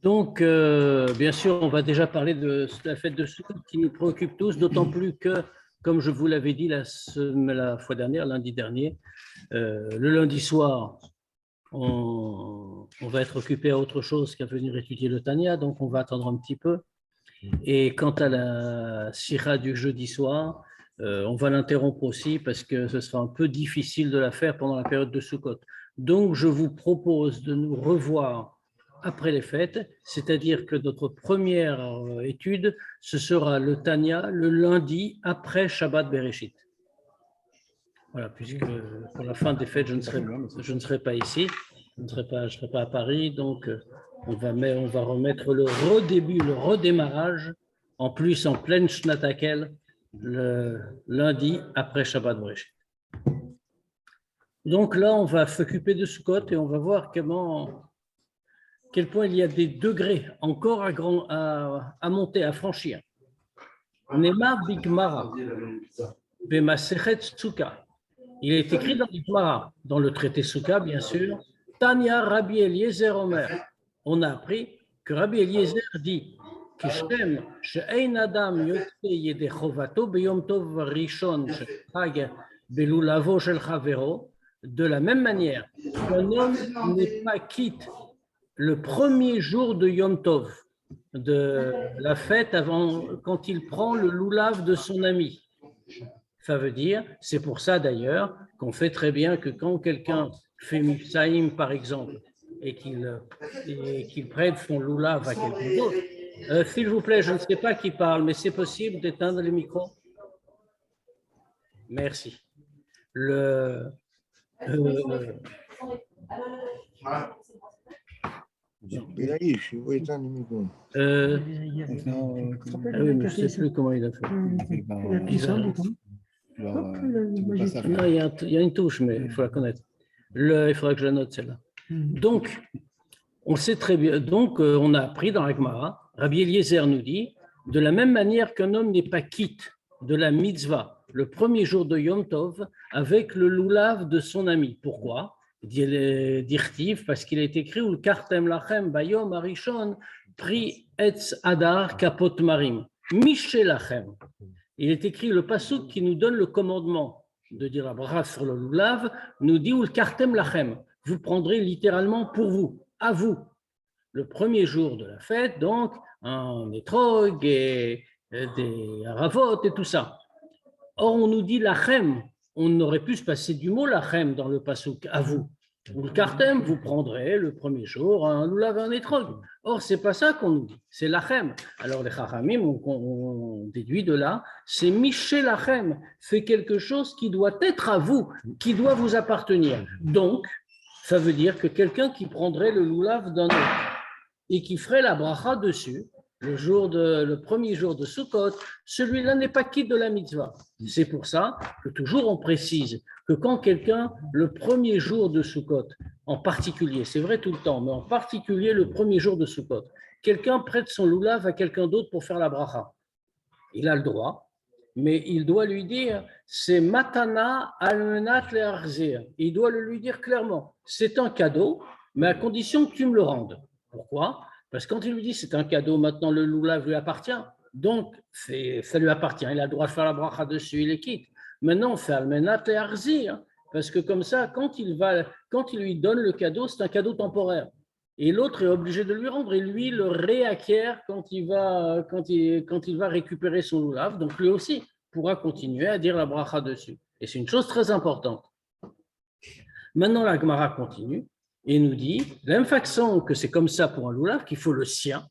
Donc, bien sûr, on va déjà parler de la fête de Soukhot qui nous préoccupe tous, d'autant plus que, comme je vous l'avais dit la fois dernière, lundi dernier, le lundi soir, on va être occupé à autre chose qu'à venir étudier le Tanya, donc on va attendre un petit peu. Et quant à la sira du jeudi soir, on va l'interrompre aussi parce que ce sera un peu difficile de la faire pendant la période de Soukhot. Donc, je vous propose de nous revoir après les fêtes, c'est-à-dire que notre première étude, ce sera le Tanya le lundi après Shabbat Bereshit. Voilà, puisque pour la fin des fêtes, je ne serai pas ici, je ne serai pas à Paris, donc on va remettre le redébut, le redémarrage, en plus en pleine Shnatakel, le lundi après Shabbat Bereshit. Donc là, on va s'occuper de Sukkot et on va voir quel point il y a des degrés encore à monter, à franchir. Nema Bigmara, Bemasechet Sukkah. Il est écrit dans l'Ikmara, dans le traité Sukkah, bien sûr, Tanya Rabbi Eliezer Omer. On a appris que Rabbi Eliezer dit Kishem she'ein adam yotze yedei chovato beyom tov rishon shechag belulavo shel chavero. De la même manière qu'un homme n'est pas quitte le premier jour de Yom Tov, de la fête quand il prend le loulav de son ami. Ça veut dire, c'est pour ça d'ailleurs qu'on fait très bien que quand quelqu'un fait Mifsaïm par exemple et qu'il prête son loulav à quelqu'un d'autre, s'il vous plaît, je ne sais pas qui parle, mais c'est possible d'éteindre le micro? Merci. Il faut éteindre le micro. Oui, mais je ne sais plus comment il a fait. Non, il y a une touche, mais il faut la connaître. Il faudra que je la note, celle-là. Donc, on sait très bien. Donc, on a appris dans la Gemara, Rabbi Eliezer nous dit, de la même manière qu'un homme n'est pas quitte de la mitzvah le premier jour de Yom Tov avec le loulav de son ami. Pourquoi? Dirtiv, parce qu'il est écrit ou le kartem lachem bayom arishon pri etz adar kapot marim mishelachem. Il est écrit le pasuk qui nous donne le commandement de dire la bracha sur le loulav, nous dit ou le kartem lachem. Vous prendrez littéralement pour vous, à vous. Le premier jour de la fête, donc, un étrog et des haravot et tout ça. Or, on nous dit lachem. On aurait pu se passer du mot lachem dans le pasuk, à vous. Ou le kartem, vous prendrez le premier jour un loulav et un étrog. Or, c'est pas ça qu'on nous dit, c'est lachem. Alors, les chachamim, on déduit de là, c'est miché lachem, c'est quelque chose qui doit être à vous, qui doit vous appartenir. Donc, ça veut dire que quelqu'un qui prendrait le loulav d'un autre et qui ferait la bracha dessus, le premier jour de Sukkot, celui-là n'est pas quitte de la mitzvah. C'est pour ça que toujours on précise que quand quelqu'un, le premier jour de Sukkot, en particulier, c'est vrai tout le temps, mais en particulier le premier jour de Sukkot, quelqu'un prête son loulav à quelqu'un d'autre pour faire la bracha. Il a le droit, mais il doit lui dire, c'est matana almenat le'arzir. Il doit le lui dire clairement, c'est un cadeau, mais à condition que tu me le rendes. Pourquoi? Parce que quand il lui dit c'est un cadeau, maintenant le loulav lui appartient, donc ça lui appartient, il a le droit de faire la bracha dessus, il les quitte. Maintenant, c'est almenat et arzir, parce que comme ça, quand il lui donne le cadeau, c'est un cadeau temporaire. Et l'autre est obligé de lui rendre, et lui le réacquiert quand il va récupérer son loulav, donc lui aussi pourra continuer à dire la bracha dessus. Et c'est une chose très importante. Maintenant, la Gemara continue. Et nous dit, de la même façon que c'est comme ça pour un loulav, qu'il faut le sien,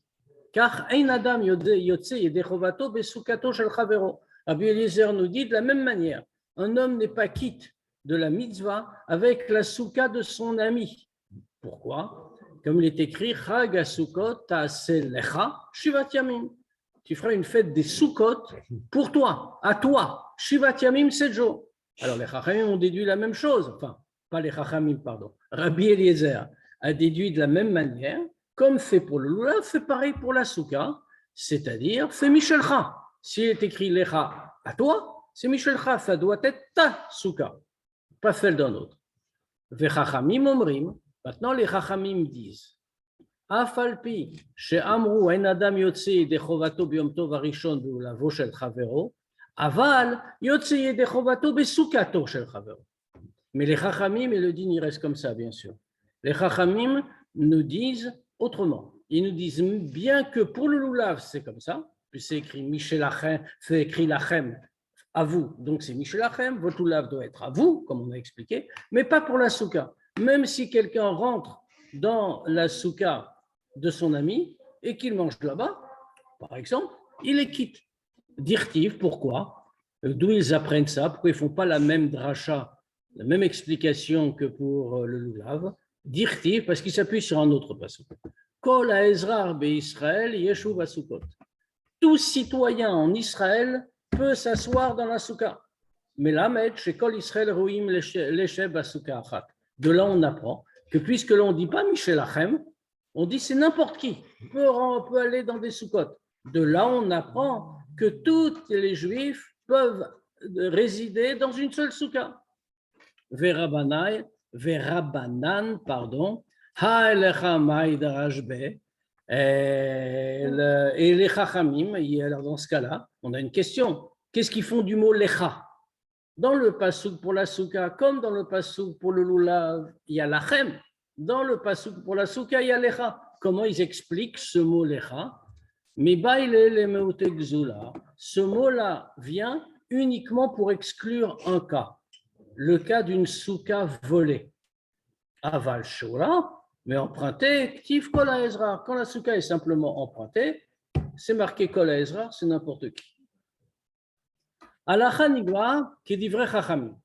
car ein adam yotze yedei chovato besukato shel chavero. Rabbi Eliezer nous dit de la même manière, un homme n'est pas quitte de la mitzvah avec la souka de son ami. Pourquoi? Comme il est écrit, chag asukot ta'aseh lecha shivat yamim. Tu feras une fête des soukot pour toi, à toi, shivat yamim 7 jours. Alors les chachamim ont déduit la même chose, enfin, pas les chachamim, pardon. Rabbi Eliezer a déduit de la même manière, comme fait pour le loulav, fait pareil pour la souka, c'est-à-dire fait Michelcha. s'il est écrit Lecha à toi, c'est Mishelcha, ça doit être ta souka, pas celle d'un autre. Vechachamim omrim, maintenant les Chachamim disent Afalpi, chez Amrou, un Adam yotse de chovato biom tov arishon beulavo shel chavero, aval yotse de chovato besoukato shel chavero. Mais les Chachamim et le din, il reste comme ça, bien sûr. Les Chachamim nous disent autrement. Ils nous disent bien que pour le loulav, c'est comme ça, puis c'est écrit Mishelachem, c'est écrit Lachem à vous, donc c'est Mishelachem, votre loulav doit être à vous, comme on a expliqué, mais pas pour la souka. Même si quelqu'un rentre dans la souka de son ami et qu'il mange là-bas, par exemple, il les quitte. Dirtiv, pourquoi? D'où ils apprennent ça? Pourquoi ils ne font pas la même dracha, la même explication que pour le loulav? Dirtiv, parce qu'il s'appuie sur un autre passage. Kol ha'ezrar be'Israël yeshuv hasukot. Tout citoyen en Israël peut s'asseoir dans la souka. Mais là, chez Kol Israël roim leshev hasouka achat. De là, on apprend que puisque l'on ne dit pas Mishelachem, on dit c'est n'importe qui peut aller dans des soukotes. De là, on apprend que tous les Juifs peuvent résider dans une seule souka. Verabanan, pardon, ha'elecha ma'idarash et les Chachamim, alors dans ce cas-là, on a une question. Qu'est-ce qu'ils font du mot lecha? Dans le pasouk pour la souka, comme dans le pasouk pour le lulav, il y a lachem. Dans le pasouk pour la souka, il y a lecha. Comment ils expliquent ce mot lecha? Ce mot-là vient uniquement pour exclure un cas, le cas d'une souka volée. Aval shura, mais emprunté, ktiv kol ha'ezrar. Quand la souka est simplement empruntée, c'est marqué kol ha'ezrar, c'est n'importe qui. Halacha nigla kedivrei chachamim.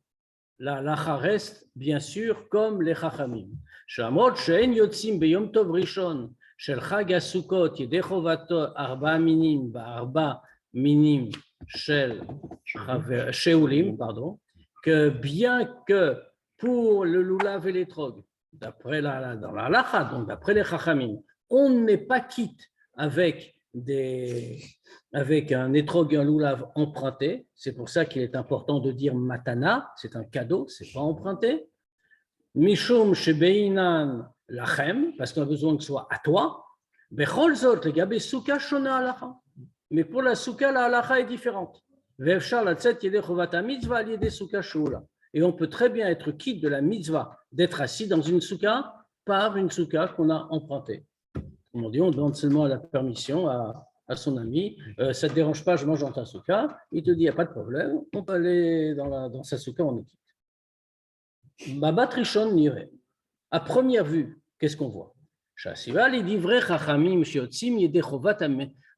La halacha reste bien sûr comme les chachamim. Shamot she'en yotzim beyom tov rishon shel chag hasukot yedei chovato arba minim ba'arba minim shel sheulim, pardon, que bien que pour le lulav et l'étrog, d'après dans la halacha, donc d'après les chachamim, on n'est pas quitte avec un étrog et un lulav emprunté. C'est pour ça qu'il est important de dire matana, c'est un cadeau, c'est pas emprunté. Mishum shebeinan lachem, parce qu'on a besoin que ce soit à toi. Bechol zot legabe souka shona halacha. Mais pour la souka, la halacha est différente. Ve'efshar latzet yedei chovat hamitzvah al yedei souka sheula. Et on peut très bien être quitte de la mitzvah d'être assis dans une souka par une souka qu'on a empruntée. On dit, on demande seulement la permission à son ami. Ça ne te dérange pas, je mange dans ta souka. Il te dit, il n'y a pas de problème, on peut aller dans sa souka, on est quitte. Babat Rishon nire. À première vue, qu'est-ce qu'on voit? Shasiva li divrei chachamim sheyotzim yedei chovat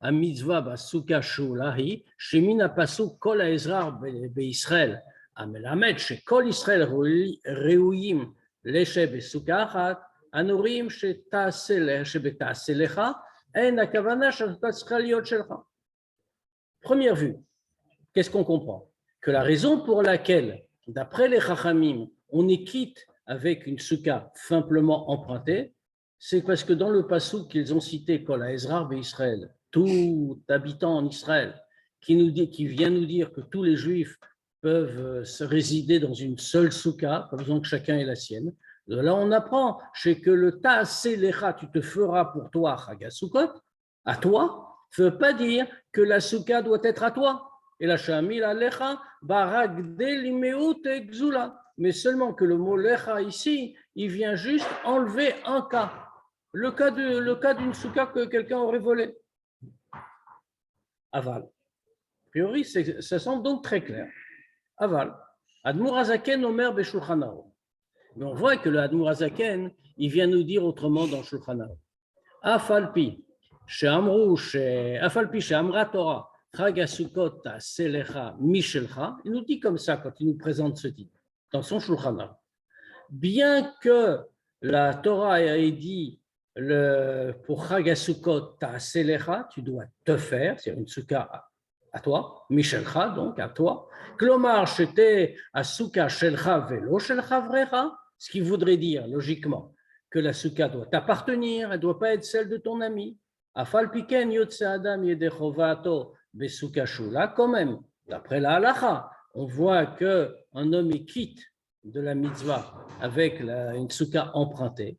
hamitzvah basouka sheulahi shemin pasuk kol ha'ezrar be'Israël המלמד שכל ישראל ראויים לשב בסוכה אחת, הנורים שבתעשה לך, אין הכוונה שאתה צריכה להיות שלך. Première vue, qu'est-ce qu'on comprend? Que la raison pour laquelle, d'après les Chachamim, on est quitte avec une souka simplement empruntée, c'est parce que dans le passouk qu'ils ont cité, Kol ha'ezrar be'Israël, tout habitant en Israël, qui vient nous dire que tous les Juifs peuvent se résider dans une seule souka, pas besoin que chacun ait la sienne. Là, on apprend chez que le ta'aseh lecha, tu te feras pour toi, chagasukot, à toi, ne veut pas dire que la souka doit être à toi. Et la shamil alecha baragde limeut exula. Mais seulement que le mot lecha ici, il vient juste enlever un cas. Le cas d'une souka que quelqu'un aurait volé. Aval. A priori, ça semble donc très clair. Aval. Admour Hazaken Omer Beshulchan Aruch. Mais on voit que le Admour Hazaken, il vient nous dire autrement dans Shulchan Aruch. Afalpi, she'amra Torah, Chag HaSukkot ta'aseh lecha mishelcha. Il nous dit comme ça quand il nous présente ce titre dans son Shulchan Aruch. Bien que la Torah ait dit pour Chag HaSukkot ta'aseh lecha, tu dois te faire, c'est une souka à toi, Mishelcha, donc à toi. Klomar, c'était à souka shelcha velo shelcha vrecha, ce qui voudrait dire logiquement que la souka doit t'appartenir, elle ne doit pas être celle de ton ami. Afal piken yotse adam yedechovato Besuka Shula, quand même, d'après la halacha, on voit qu'un homme est quitte de la mitzvah avec une souka empruntée.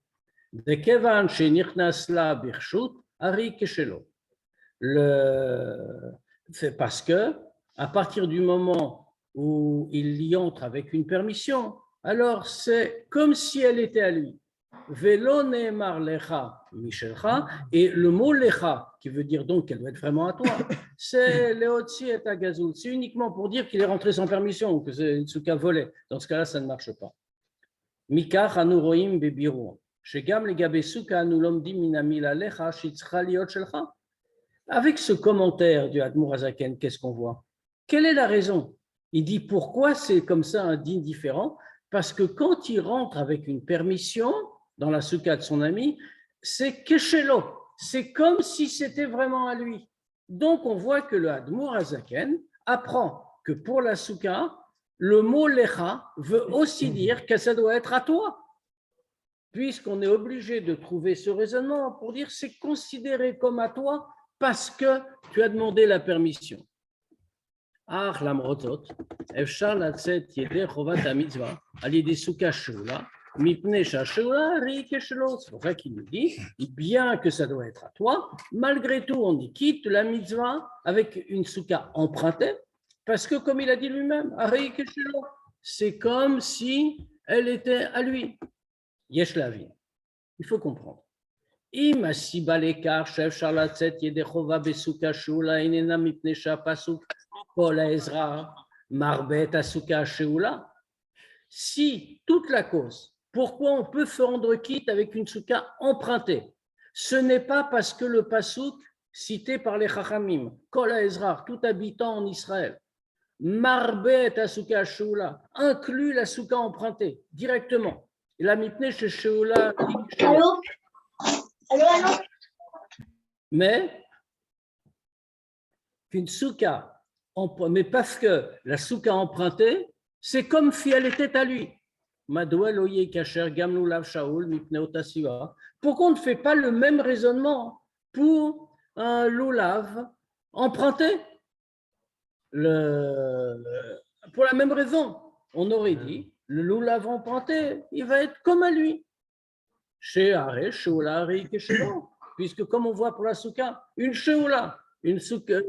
C'est parce que, à partir du moment où il y entre avec une permission, alors c'est comme si elle était à lui. Velo ne'emar lecha mishelcha, et le mot lecha, qui veut dire donc qu'elle doit être vraiment à toi, c'est leotzi et agazout. C'est uniquement pour dire qu'il est rentré sans permission ou que c'est une souka volée. Dans ce cas-là, ça ne marche pas. Mikach anu roim bebiru, shegam legabe souka anu lomdim minamila lecha shitzcha liot shelcha. Avec ce commentaire du Admour Hazaken, qu'est-ce qu'on voit? Quelle est la raison? Il dit pourquoi c'est comme ça un din différent? Parce que quand il rentre avec une permission dans la souka de son ami, c'est keshelo, c'est comme si c'était vraiment à lui. Donc on voit que le Admour Hazaken apprend que pour la souka, le mot lecha veut aussi dire que ça doit être à toi. Puisqu'on est obligé de trouver ce raisonnement pour dire c'est considéré comme à toi parce que tu as demandé la permission. Ah, la mrotot, efshar latzet yedei chovat hamitzvah, al yedei souka sheula, mipnei shasheula ri keshelo. C'est pour ça qu'il nous dit, bien que ça doit être à toi, malgré tout, on dit quitte la mitzvah avec une souka empruntée, parce que comme il a dit lui-même, ri keshelo, c'est comme si elle était à lui. Yesh lavin. Il faut comprendre. אם הסיבה לכך שאפשר לצאת ידי חובה בסוכה שאולה איננה מפני שהפסוק כל העזרה מרבה את הסוכה השאולה. Si toute la cause, pourquoi on peut se rendre quitte avec une souka empruntée, ce n'est pas parce que le pasuk cité par les Chachamim, Kol Ezra, tout habitant en Israël, Marbet Asuka Sheula, inclut la souka empruntée directement. Et la mipne chez Sheula. Allô. Mais qu'une souka, mais parce que la souka empruntée, c'est comme si elle était à lui. Pourquoi on ne fait pas le même raisonnement pour un loulav emprunté? Pour la même raison, on aurait dit, le loulav emprunté, il va être comme à lui. Puisque comme on voit pour la souka, une sheoula, une souka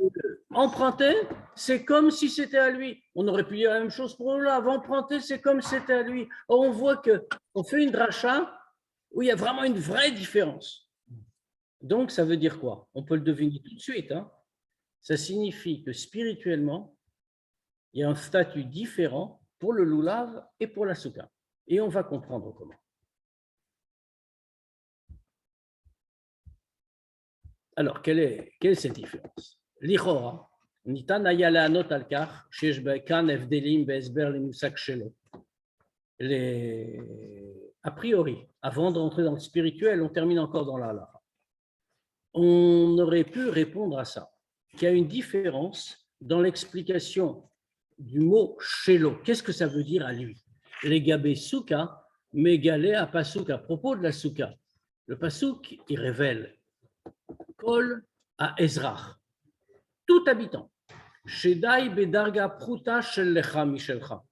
empruntée, c'est comme si c'était à lui. On aurait pu dire la même chose pour le loulav emprunté, c'est comme si c'était à lui. Or, on voit qu'on fait une dracha où il y a vraiment une vraie différence. Donc, ça veut dire quoi? On peut le deviner tout de suite. Hein. Ça signifie que spirituellement, il y a un statut différent pour le loulav et pour la souka. Et on va comprendre comment. Alors, quelle est cette différence? L'Ichora, Nitan haya le'anot al kach, sheyesh kan evdelim be'esber lemusak shelo. A priori, avant d'entrer dans le spirituel, on termine encore dans la halakha. On aurait pu répondre à ça, qu'il y a une différence dans l'explication du mot shelo. Qu'est-ce que ça veut dire à lui? Les gabé souka, mégalé à pasuk, à propos de la souka. Le pasuk, il révèle Kol à Ezrach, tout habitant, Shedai bedarga pruta shel lecha mishelcha,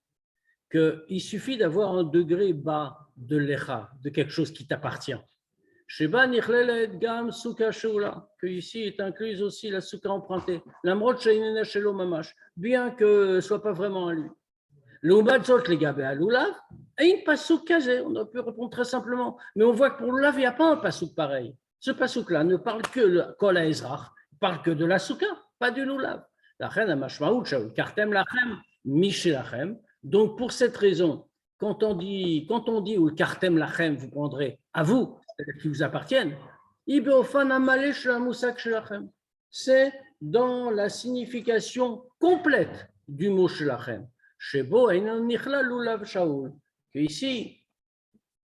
qu'il suffit d'avoir un degré bas de lecha, de quelque chose qui t'appartient. Sheba nichlelet gam souka sheula, que ici est incluse aussi la souka empruntée, l'amrot sheinena shelo mamash, bien que ce soit pas vraiment à lui. L'oubat zot les gabé à l'oulav, et une pasouk kazé, on peut répondre très simplement, mais on voit que pour l'oulav, il n'y a pas un pasouk pareil. Ce pasouk-là ne parle que de Kol Ezrach, il parle que de la souka, pas du loulav. Lachem amashmaout shaul kartem lachem mishelachem. Donc pour cette raison, quand on dit ou kartem lachem, vous prendrez à vous, qui vous appartiennent. Ibeofan amaleh shelamusak shelachem. C'est dans la signification complète du mot shelachem. Shebo einan nichla loulav shaul. Que ici,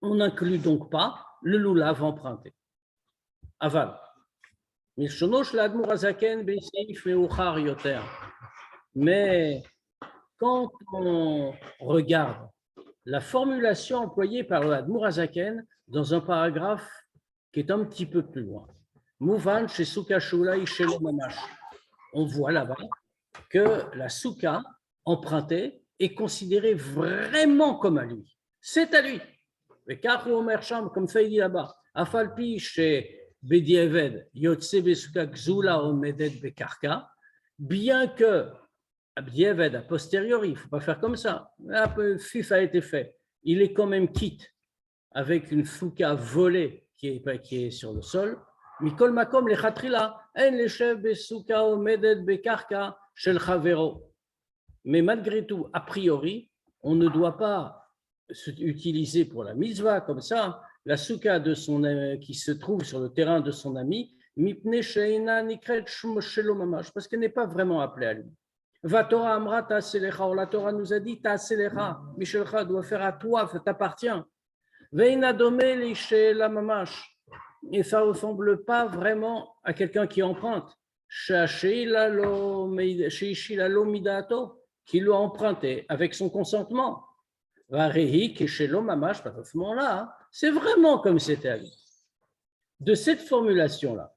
on n'inclut donc pas le loulav emprunté. Aval. Mais quand on regarde la formulation employée par le Admour Hazaken dans un paragraphe qui est un petit peu plus loin, Mouvan chez Souka Shula Ishelo Mamash. on voit là-bas que la souka empruntée est considérée vraiment comme à lui. C'est à lui. Mais car Omer Sham, comme ça il dit là-bas, Afalpi chez Bedieved, Yotse Besuka Gzula Omedet Bekarka, bien que Bedieved, a posteriori, il ne faut pas faire comme ça, un fif a été fait, il est quand même quitte avec une souka volée qui est sur le sol. Mikol Makom le Chatrila, En le Shev Besuka Omedet Bekarka Shel Chavero. Mais malgré tout, a priori, on ne doit pas utiliser pour la mitzvah comme ça la souka de qui se trouve sur le terrain de son ami, parce qu'elle n'est pas vraiment appelée à lui. Va Torah Amra Ta'aselecha, la Torah nous a dit Ta'aselecha, Michelcha doit faire à toi, ça t'appartient. Veina domé la mamash, et ça ne ressemble pas vraiment à quelqu'un qui emprunte. Qui lui a emprunté avec son consentement. C'est vraiment comme c'était à lui. De cette formulation-là,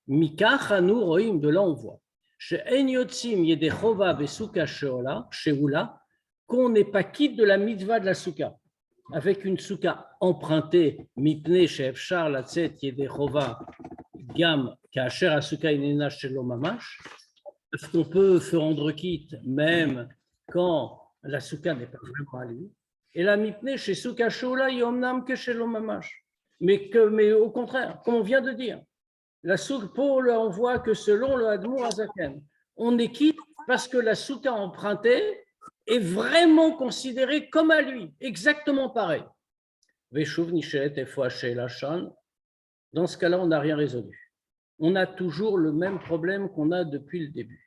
de là on voit qu'on n'est pas quitte de la mitzvah de la souka. Avec une souka empruntée, mipne she'efshar latzet yedechova gam ka'asher asuka inena shelo mamash. Est-ce qu'on peut se rendre quitte même quand la souka n'est pas vraiment à lui? Et la mipne chez souka shola yomnam que chez l'omamash. Mais au contraire, comme on vient de dire, la souka, on voit que selon le Admour Azaken, on est quitte parce que la souka empruntée est vraiment considérée comme à lui, exactement pareil. Dans ce cas-là, on n'a rien résolu. On a toujours le même problème qu'on a depuis le début.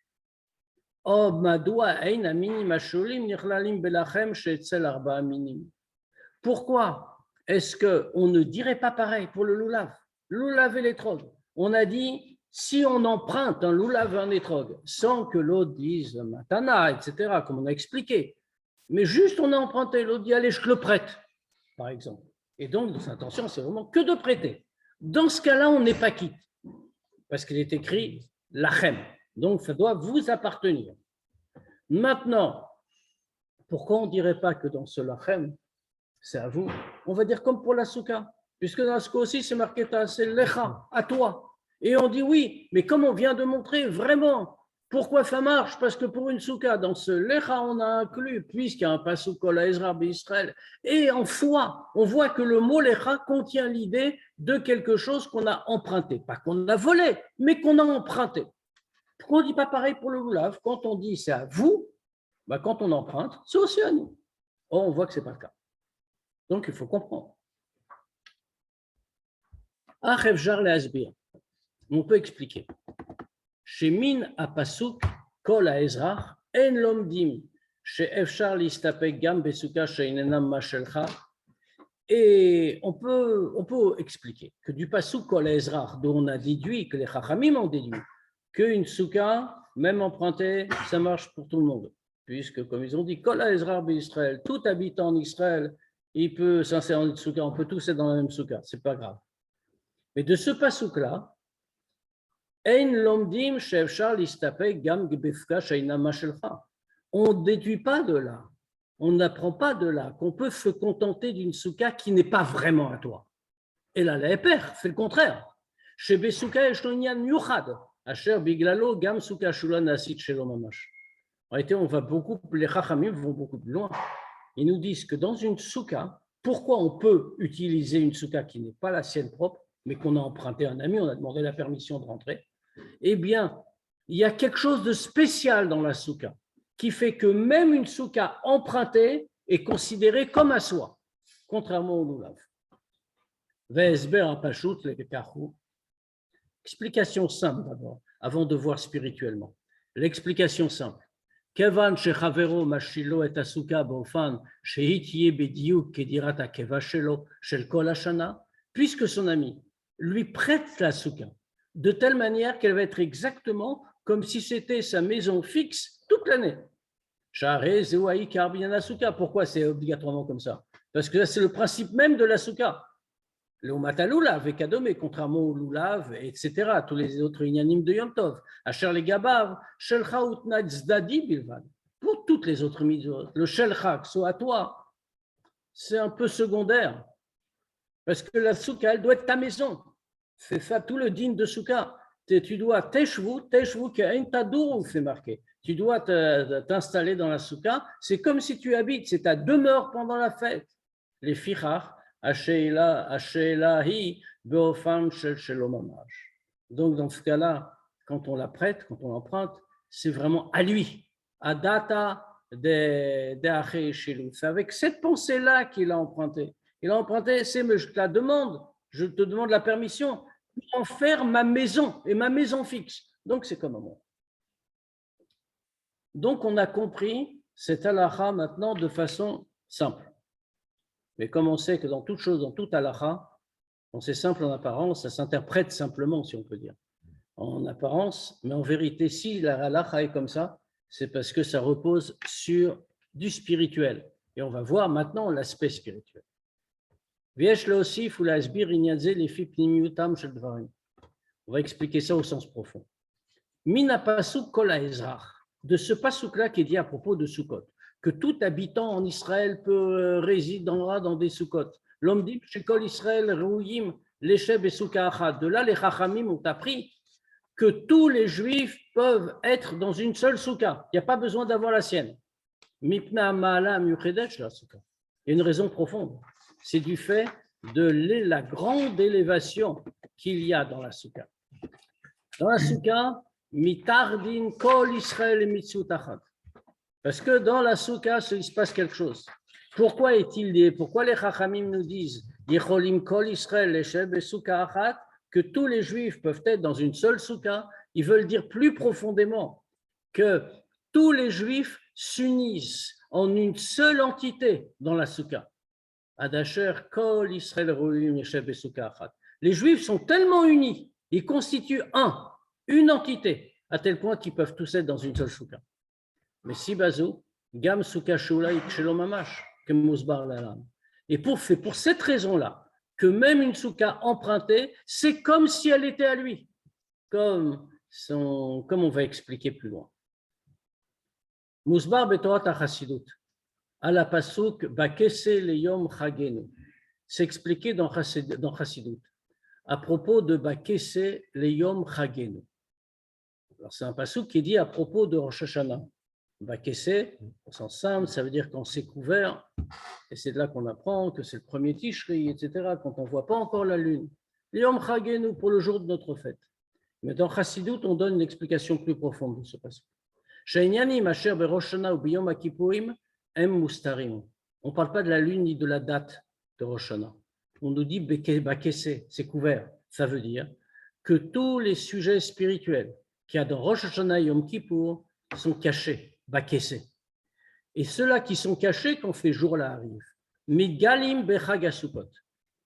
Pourquoi est-ce qu'on ne dirait pas pareil pour le loulav? Le loulav et l'étrog. On a dit, si on emprunte un loulav et un étrog, sans que l'autre dise matana, etc., comme on a expliqué, mais juste on a emprunté, l'autre dit, allez, je te le prête, par exemple. Et donc, notre intention, c'est vraiment que de prêter. Dans ce cas-là, on n'est pas quitte, parce qu'il est écrit lachem. Donc, ça doit vous appartenir. Maintenant, pourquoi on ne dirait pas que dans ce lachem, c'est à vous? On va dire comme pour la souka, puisque dans la souka aussi, c'est marqué c'est lecha, à toi. Et on dit oui, mais comme on vient de montrer, vraiment, pourquoi ça marche? Parce que pour une souka, dans ce lecha, on a inclus, puisqu'il y a un pasuk kol ha'ezra b'Israël, et en foi, on voit que le mot lecha contient l'idée de quelque chose qu'on a emprunté, pas qu'on a volé, mais qu'on a emprunté. Pourquoi on ne dit pas pareil pour le loulav? Quand on dit c'est à vous, bah quand on emprunte, c'est aussi à nous. Or, on voit que ce n'est pas le cas. Donc, il faut comprendre. On peut expliquer. Chez Min Apasuk, Kol Haezrach, En Lomdim, chez Efshar Listapek Gam Besuka Sheinenam Mashelcha. Et on peut expliquer que du Pasuk Kol Haezrach, dont on a déduit, que les Chachamim ont déduit, qu'une souka, même empruntée, ça marche pour tout le monde. Puisque, comme ils ont dit, Kol Haezrach Israël, tout habitant en Israël, il peut s'insérer en souka, on peut tous être dans la même souka, c'est pas grave. Mais de ce pasuk-là, on ne déduit pas de là, on n'apprend pas de là qu'on peut se contenter d'une souka qui n'est pas vraiment à toi. Et là, c'est le contraire. Chez Besuka Eshlonian Yuchad, Asher Biglalo Gam Souka Shula Nasit Shelo Mamash. En réalité, les Chachamim vont beaucoup plus loin. Ils nous disent que dans une souka, pourquoi on peut utiliser une souka qui n'est pas la sienne propre, mais qu'on a emprunté à un ami, on a demandé la permission de rentrer? Eh bien, il y a quelque chose de spécial dans la souka qui fait que même une souka empruntée est considérée comme à soi, contrairement au loulav. Explication simple d'abord, avant de voir spirituellement. L'explication simple. Kevan shechavero mashilo et asuka bofan shehitie bediuk kedirat akeva shelo shel kol hashana, puisque son ami lui prête la souka de telle manière qu'elle va être exactement comme si c'était sa maison fixe toute l'année. Pourquoi c'est obligatoirement comme ça? Parce que c'est le principe même de la souka. Le Mataloulav et Kadome, contrairement au Loulav, etc., tous les autres Inyanim de Yom Tov. Asher les Gabav, Shelcha Utna Zdadi Bilvad. Pour toutes les autres mitzvot, le Shelcha, soit à toi, c'est un peu secondaire. Parce que la Souka, elle doit être ta maison. C'est ça tout le digne de Souka. Tu dois Teshvu qui a une tadour, c'est marqué. Tu dois t'installer dans la Souka. C'est comme si tu habites, c'est ta demeure pendant la fête. Les Fichach, Ashelahi, Beofam Shel Shelomamash. Donc, dans ce cas-là, quand on la prête, quand on l'emprunte, c'est vraiment à lui. Adata de Aché Shelou. C'est avec cette pensée-là qu'il a emprunté. Il a emprunté, je te la demande, je te demande la permission pour en faire ma maison et ma maison fixe. Donc, c'est comme un monde. Donc, on a compris cette halakha maintenant de façon simple. Mais comme on sait que dans toute chose, dans toute halakha, quand c'est simple en apparence, ça s'interprète simplement, si on peut dire, en apparence, mais en vérité, si la halakha est comme ça, c'est parce que ça repose sur du spirituel. Et on va voir maintenant l'aspect spirituel. On va expliquer ça au sens profond. Mina pasuk kol ha'ezrach, de ce pasuk-là qui est dit à propos de Sukkot, que tout habitant en Israël peut résider dans des Sukkot. L'omdim shekol Israël rouyim lesheb et sukkah achad. De là, les Chachamim ont appris que tous les Juifs peuvent être dans une seule Sukkah. Il n'y a pas besoin d'avoir la sienne. Mipna ma'ala miuchedesh la Sukkah. Il y a une raison profonde. C'est du fait de la grande élévation qu'il y a dans la Soukha. Dans la Soukha, mitardin kol Israël et mitzutachat. Parce que dans la Soukha, il se passe quelque chose. Pourquoi pourquoi les Chachamim nous disent Yecholim kol Israël lesheb et Soukha achat, que tous les Juifs peuvent être dans une seule Soukha? Ils veulent dire plus profondément que tous les Juifs s'unissent en une seule entité dans la Soukha. Adasher kol Israël roim yeshev besouka achat. Les Juifs sont tellement unis, ils constituent une entité, à tel point qu'ils peuvent tous être dans une seule souka. Mais si bazou, gam souka shula ikshelo mamash, que musbar lalam. Et pour cette raison-là, que même une souka empruntée, c'est comme si elle était à lui, comme on va expliquer plus loin. Musbar betorat hachasidut. À la pasuk bakese le yom chagenu, c'est expliqué dans Chassidut à propos de bakese le yom chagenu. Alors c'est un pasuk qui est dit à propos de Rosh Hashanah. Bakese, au sens simple, ça veut dire quand c'est couvert, et c'est de là qu'on apprend que c'est le premier Tishri, etc., quand on ne voit pas encore la lune. Le yom chagenu pour le jour de notre fête. Mais dans Chassidut, on donne une explication plus profonde de ce pasuk. She'inyanim asher beRosh Hashanah ou biyom HaKippurim. On ne parle pas de la lune ni de la date de Rosh Hashanah. On nous dit Bakese, c'est couvert. Ça veut dire que tous les sujets spirituels qu'il y a dans Rosh Hashanah et Yom Kippour sont cachés, Bakese. Et ceux-là qui sont cachés quand ces jours-là arrivent, Migalim Bechagasukot,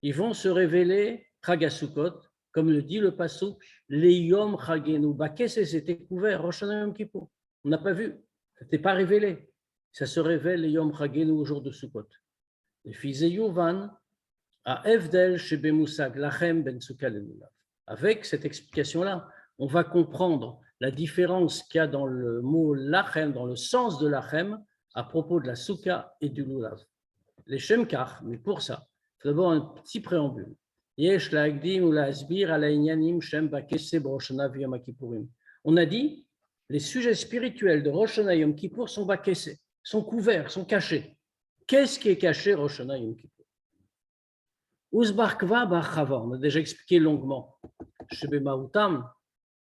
ils vont se révéler Chagasukot, comme le dit le pasuk, les Yom Chagenu. Bakese, c'était couvert, Rosh Hashanah et Yom Kippour. On n'a pas vu, ça n'était pas révélé. Ça se révèle le Yom Chagenu au jour de Sukkot. Les fils Yuvan à Evdel chez Bemusag Lachem ben Sukkah le Lulav. Avec cette explication-là, on va comprendre la différence qu'il y a dans le mot Lachem, dans le sens de Lachem, à propos de la Sukkah et du Lulav. Les Shemkach, mais pour ça, d'abord un petit préambule. Yesh la'agdim ou la'asbir ala inyanim shem bakese b'Rosh Hashanah v'Yom Kippourim. On a dit, les sujets spirituels de Rosh Hashanah et Yom Kippour sont bakese, sont couverts, sont cachés. Qu'est-ce qui est caché Rosh Hashanah Yom Kippour? Uzbarkva b'achava, on a déjà expliqué longuement. Shebemautam,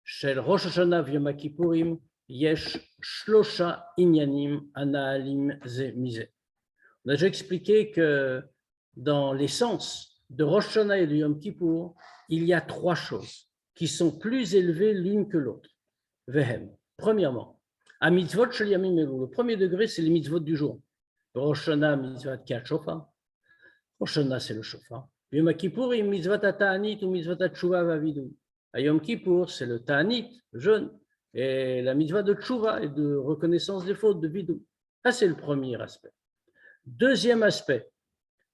shel Rosh Hashanah v'Yom Kippourim, yesh shlosha inyanim anaalim ze mize. On a déjà expliqué que dans l'essence de Rosh Hashanah et de Yom Kippour, il y a trois choses qui sont plus élevées l'une que l'autre. Vehem. Premièrement, à mitzvot shel yamim elu. Le premier degré, c'est les mitzvot du jour. Rosh Hashanah, mitzvot kiat shofar. Rosh Hashanah, c'est le shofar. Yom Kippour, mitzvot ta'anit ou mitzvot tshuva vavidu. À Yom Kippour, c'est le ta'anit, le jeûne, et la mitzvah de tshuva et de reconnaissance des fautes, de vidou. Ça, c'est le premier aspect. Deuxième aspect,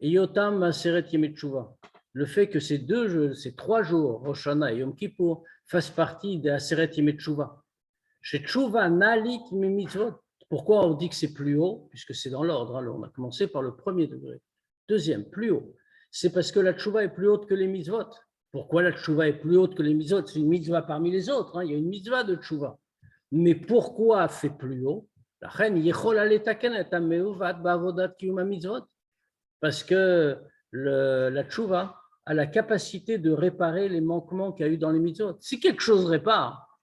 yotam maseret yemet tshuva. le fait que ces 3 jours, Rosh Hashanah et Yom Kippour, fassent partie des Aseret Yemei Teshuvah. Chez Teshuvah, Nalit Mitzvot. Pourquoi on dit que c'est plus haut? Puisque c'est dans l'ordre. Alors, on a commencé par le premier degré. Deuxième, plus haut. C'est parce que la Teshuvah est plus haute que les mitzvot. Pourquoi la Teshuvah est plus haute que les mitzvot? C'est une mitzvah parmi les autres. Il y a une mitzvah de Teshuvah. Mais pourquoi c'est plus haut? Parce que la Teshuvah a la capacité de réparer les manquements qu'il y a eu dans les mitzvot. Si quelque chose répare,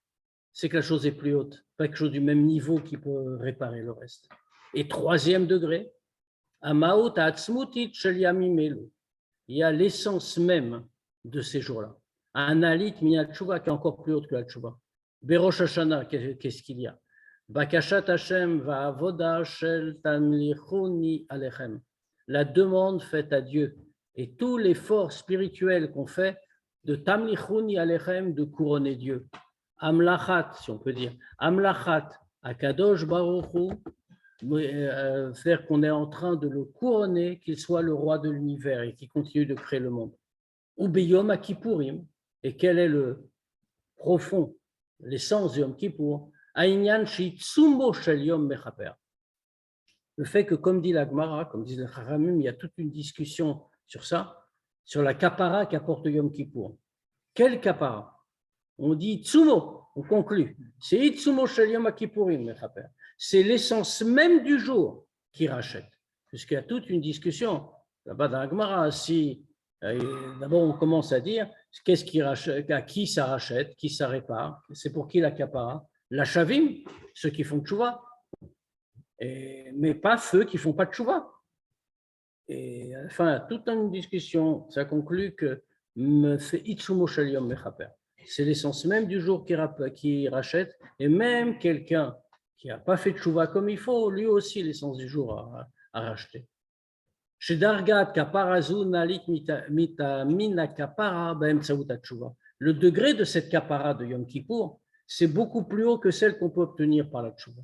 c'est que la chose est plus haute, pas quelque chose du même niveau qui peut réparer le reste. Et troisième degré, il y a l'essence même de ces jours-là. Un alit minat teshuvah qui est encore plus haute que la teshuvah. Berosh Hashanah, qu'est-ce qu'il y a? Bakashat Hashem va'avoda shel tamlichuni alechem. La demande faite à Dieu et tout l'effort spirituel qu'on fait de tamlichuni alechem, de couronner Dieu. Amlachat, si on peut dire. Amlachat, Akadosh Baruch Hu, faire qu'on est en train de le couronner, qu'il soit le roi de l'univers et qu'il continue de créer le monde. Ou Beyom Kippourim, et quel est le profond, l'essence de Yom Kippour? Aïnyan Shitsumo Shel Yom Mechaper. Le fait que, comme dit la Gemara, comme disent les Chachamim, il y a toute une discussion sur ça, sur la kapara qu'apporte Yom Kippour. Quel kapara? On dit Itsumo, on conclut. C'est Itsumo Shel Yom Kippourim Mechaper. C'est l'essence même du jour qui rachète. Puisqu'il y a toute une discussion là-bas dans la Gemara. Si d'abord on commence à dire qu'est-ce qui rachète, à qui ça rachète, qui ça répare, c'est pour qui la kapara? La Shavim, ceux qui font tchouva, mais pas ceux qui ne font pas de tchouva. Et enfin, toute une discussion, ça conclut que c'est Itsumo Shel Yom Mechaper. C'est l'essence même du jour qui rachète, et même quelqu'un qui n'a pas fait de tchouva comme il faut, lui aussi l'essence du jour a racheté. Chez Dargat Kaparazu Nalit Mina Kapara Baem Tsaouta Tchouva. Le degré de cette kapara de Yom Kippour, c'est beaucoup plus haut que celle qu'on peut obtenir par la tchouva.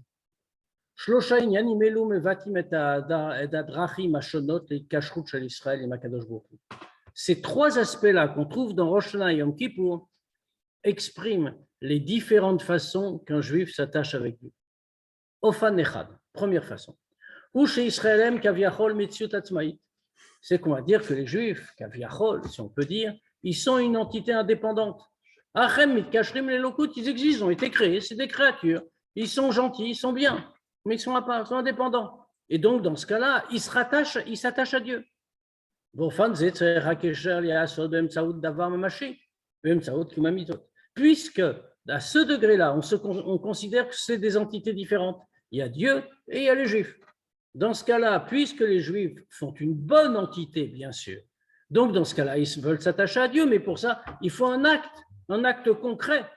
Shlosha Inyan Imelu Mevatim et Adrachim Ashonot et Kashrut Shel Israël et Makadosh Baruch Hu. Ces trois aspects-là qu'on trouve dans Rosh Hashanah et Yom Kippour expriment les différentes façons qu'un juif s'attache avec Dieu. Ofan Echad, première façon. C'est qu'on va dire que les juifs, kaviachol, si on peut dire, ils sont une entité indépendante. Achem, Mitkashrim, les locaux, ils existent, ils ont été créés, c'est des créatures. Ils sont gentils, ils sont bien, mais ils sont indépendants. Et donc, dans ce cas-là, ils s'attachent à Dieu. Puisque, à ce degré-là, on considère que c'est des entités différentes. Il y a Dieu et il y a les Juifs. Dans ce cas-là, puisque les Juifs sont une bonne entité, bien sûr, donc dans ce cas-là, ils veulent s'attacher à Dieu, mais pour ça, il faut un acte concret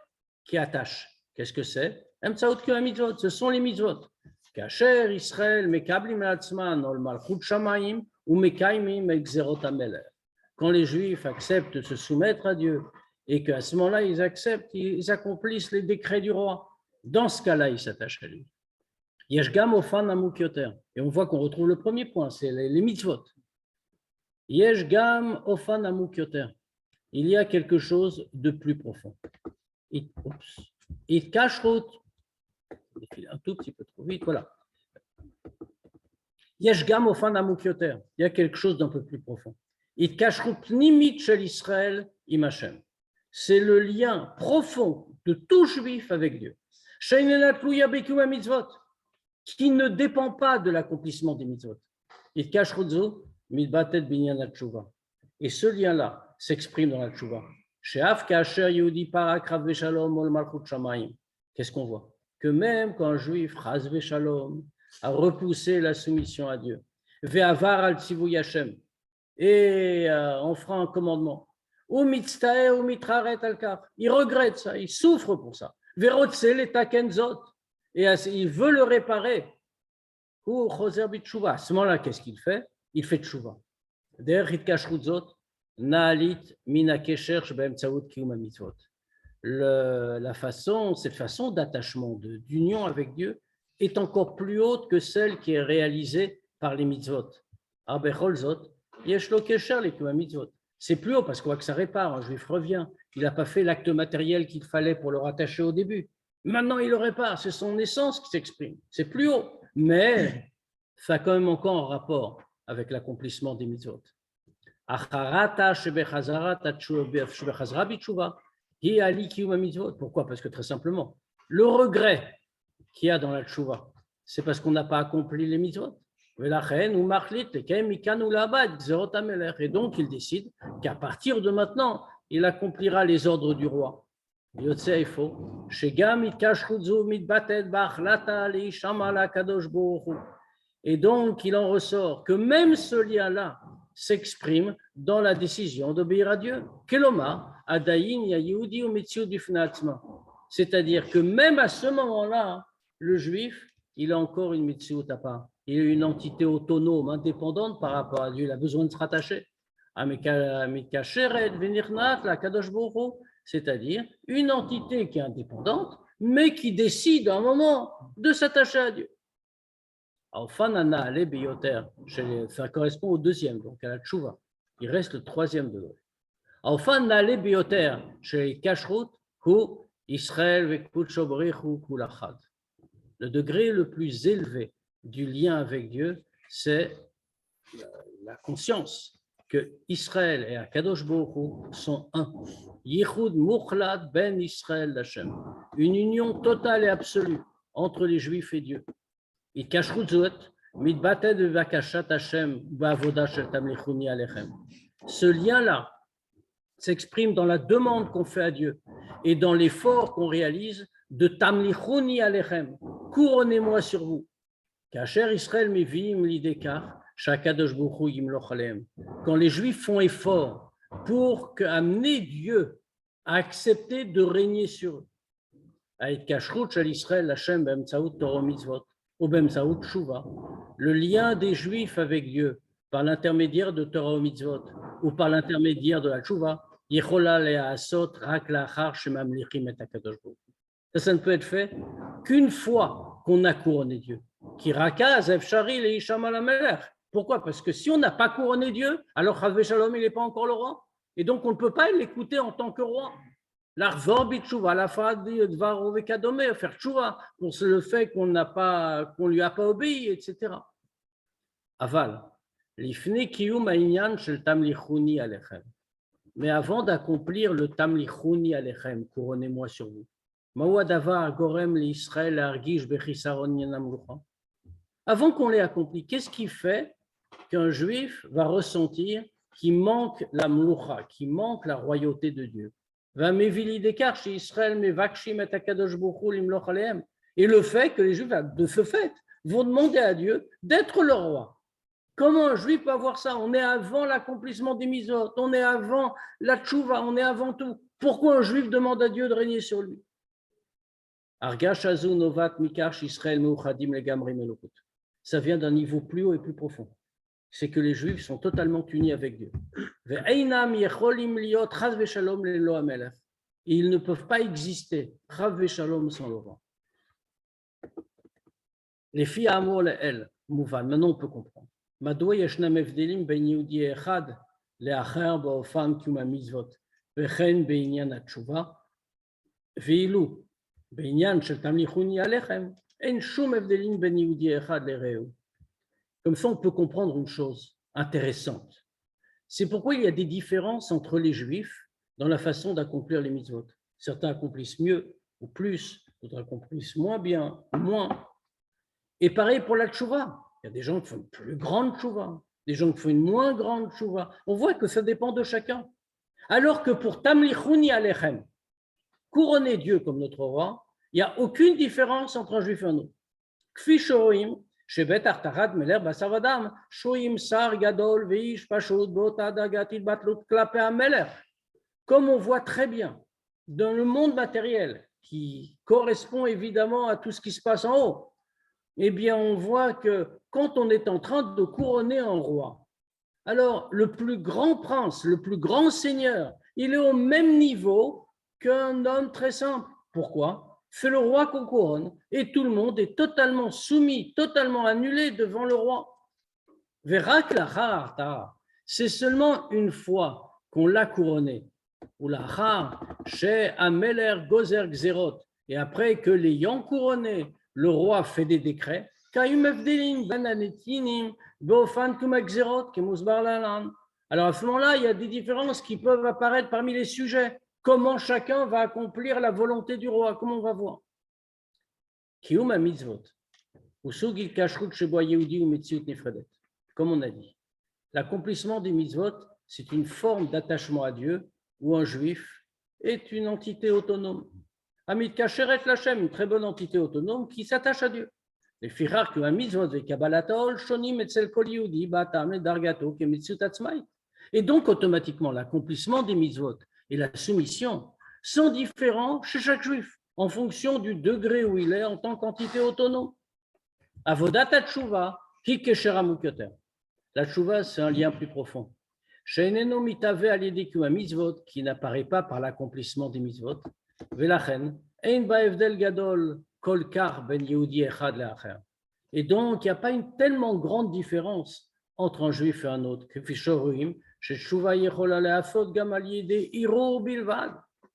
qui attache. Qu'est-ce que c'est? Ce sont les mitzvot. Kacher, Israël, Mekablim Atzman, Ol Malchut Shamayim, ou Mekaimim Exerot Ameler. Quand les Juifs acceptent de se soumettre à Dieu et qu'à ce moment-là, ils accomplissent les décrets du roi, dans ce cas-là, ils s'attachent à lui. Yeshgam Ofan Amukyoter. Et on voit qu'on retrouve le premier point, c'est les mitzvot. Yeshgam Ofan Amukyoter. Il y a quelque chose de plus profond. It kashrut. Un tout petit peu trop vite, voilà. Yeshgam Ofan Amukyoter. Il y a quelque chose d'un peu plus profond. It kashrut nimit shel Israël im Hashem. C'est le lien profond de tout juif avec Dieu. Sheinena tluya bekum mitzvot, qui ne dépend pas de l'accomplissement des mitzvot. Et ce lien-là s'exprime dans la tchouva. Qu'est-ce qu'on voit? Que même quand un juif, chas veshalom, a repoussé la soumission à Dieu, ve'avar al tzivui Hashem, et on fera un commandement, ou mitztaer ou mitraret al kaf, il regrette ça, il souffre pour ça. Ve'rotse letaken zot, et il veut le réparer. Ou choser b'tshuva. À ce moment-là, qu'est-ce qu'il fait? Il fait tshuva. Derech hitkashrut zot, naalit mina kesher shebemtsaut kiyum hamitzvot. Cette façon d'attachement, d'union avec Dieu, est encore plus haute que celle qui est réalisée par les mitzvot. Arbechol zot, yesh lo kesher lekiyum hamitzvot. C'est plus haut parce qu'on voit que ça répare, un juif revient. Il n'a pas fait l'acte matériel qu'il fallait pour le rattacher au début. Maintenant, il le répare, c'est son essence qui s'exprime. C'est plus haut, mais ça a quand même encore un rapport avec l'accomplissement des mitzvot. Pourquoi? Parce que très simplement, le regret qu'il y a dans la tchouva, c'est parce qu'on n'a pas accompli les mitzvot. Et donc, il décide qu'à partir de maintenant, il accomplira les ordres du roi. Et donc, il en ressort que même ce lien-là s'exprime dans la décision d'obéir à Dieu. C'est-à-dire que même à ce moment-là, le juif, il a encore une mitzvot à part. Il a une entité autonome, indépendante par rapport à Dieu. Il a besoin de se rattacher. C'est-à-dire une entité qui est indépendante, mais qui décide à un moment de s'attacher à Dieu. Ça correspond au deuxième, donc à la tchouva. Il reste le troisième degré. Le degré le plus élevé du lien avec Dieu, c'est la conscience que Israël et Akadosh Baruch Hu sont un. Yichud muchlat ben Israël d'Hachem. Une union totale et absolue entre les Juifs et Dieu. Ce lien-là s'exprime dans la demande qu'on fait à Dieu et dans l'effort qu'on réalise de Tamlichuni Alechem, couronnez-moi sur vous. Quand les Juifs font effort pour amener Dieu à accepter de régner sur eux, le lien des Juifs avec Dieu par l'intermédiaire de Torah ou Mitzvot ou par l'intermédiaire de la Tchouva, ça ne peut être fait qu'une fois qu'on a couronné Dieu. Pourquoi? Parce que si on n'a pas couronné Dieu, alors Chas Shalom, il n'est pas encore le roi. Et donc on ne peut pas l'écouter en tant que roi. L'arvor bitchouva, la fad dvar kadome, faire tchouva pour le fait qu'on lui a pas obéi, etc. Aval, l'ifne kiyum ha'inyan shel tamlichuni alechem. Mais avant d'accomplir le tamlichuni alechem, couronnez-moi sur vous. Maou davar gorem l'Israël argish bechisaron yenamlucha. Avant qu'on l'ait accompli, qu'est-ce qui fait qu'un juif va ressentir qu'il manque la mloucha, qu'il manque la royauté de Dieu? Et le fait que les Juifs, de ce fait, vont demander à Dieu d'être le roi. Comment un Juif peut avoir ça? On est avant l'accomplissement des mitzvot, on est avant la tchouva, on est avant tout. Pourquoi un Juif demande à Dieu de régner sur lui? Ça vient d'un niveau plus haut et plus profond. C'est que les Juifs sont totalement unis avec Dieu. Et ils ne peuvent pas exister sans le roi. Les filles amour elles, mouvan. Maintenant on peut comprendre. Madoua yeshnam evdelim ben yehudi echad leacher baofan kuma mitzvot vechen beinyan hatshuva veilu beinyan shel tamlichuni alechem en shum evdelim ben yehudi echad lereu. Comme ça, on peut comprendre une chose intéressante. C'est pourquoi il y a des différences entre les Juifs dans la façon d'accomplir les mitzvot. Certains accomplissent mieux ou plus, d'autres accomplissent moins bien ou moins. Et pareil pour la tchouva. Il y a des gens qui font une plus grande tchouva, des gens qui font une moins grande tchouva. On voit que ça dépend de chacun. Alors que pour Tamlichuni Alechem, couronner Dieu comme notre roi, il n'y a aucune différence entre un juif et un autre. Kfi shorim, shebet artarad meler basavadam, shoim sar gadol veish pashut botadagatit batlut klape ameler. Comme on voit très bien dans le monde matériel, qui correspond évidemment à tout ce qui se passe en haut, eh bien on voit que quand on est en train de couronner un roi, alors le plus grand prince, le plus grand seigneur, il est au même niveau qu'un homme très simple. Pourquoi? C'est le roi qu'on couronne et tout le monde est totalement soumis, totalement annulé devant le roi. C'est seulement une fois qu'on l'a couronné, ou l'achar, chez Ameler Gozer Gzerot, et après que l'ayant couronné, le roi fait des décrets, alors à ce moment-là, il y a des différences qui peuvent apparaître parmi les sujets. Comment chacun va accomplir la volonté du roi, comment on va voir. Comme on a dit, l'accomplissement des mitzvot, c'est une forme d'attachement à Dieu où un juif est une entité autonome. Amit Kacheret Lachem, une très bonne entité autonome qui s'attache à Dieu. Les firar que un mitzvot ve kabbalatol shonim etzel kol yehudi ba'atam le dargato kemitzut atzmai. Et donc automatiquement l'accomplissement des mitzvot et la soumission sont différents chez chaque juif en fonction du degré où il est en tant qu'entité autonome. Avodat hatshuva hi kesher amukyoter. La tshuva, c'est un lien plus profond. She'eneno mitave al yedi un mitzvot qui n'apparaît pas par l'accomplissement des mitzvot. Velachen ein ba'evdel gadol. Et donc, il n'y a pas une tellement grande différence entre un juif et un autre.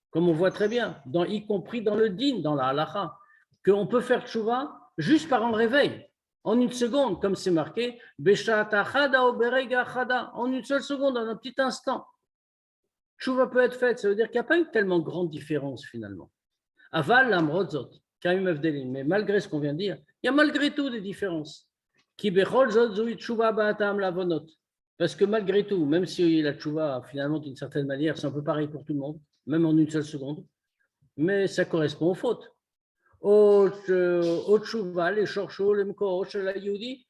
Comme on voit très bien, y compris dans le din, dans la halacha, qu'on peut faire tchouva juste par un réveil, en une seconde, comme c'est marqué, en une seule seconde, en un petit instant. Tchouva peut être faite, ça veut dire qu'il n'y a pas une tellement grande différence finalement. Aval l'amrodzot. Mais malgré ce qu'on vient de dire, il y a malgré tout des différences. Parce que malgré tout, même si la tchouva, finalement, d'une certaine manière, c'est un peu pareil pour tout le monde, même en une seule seconde, mais ça correspond aux fautes. Au tchouva, les shorshos, les mkoros, la yudi,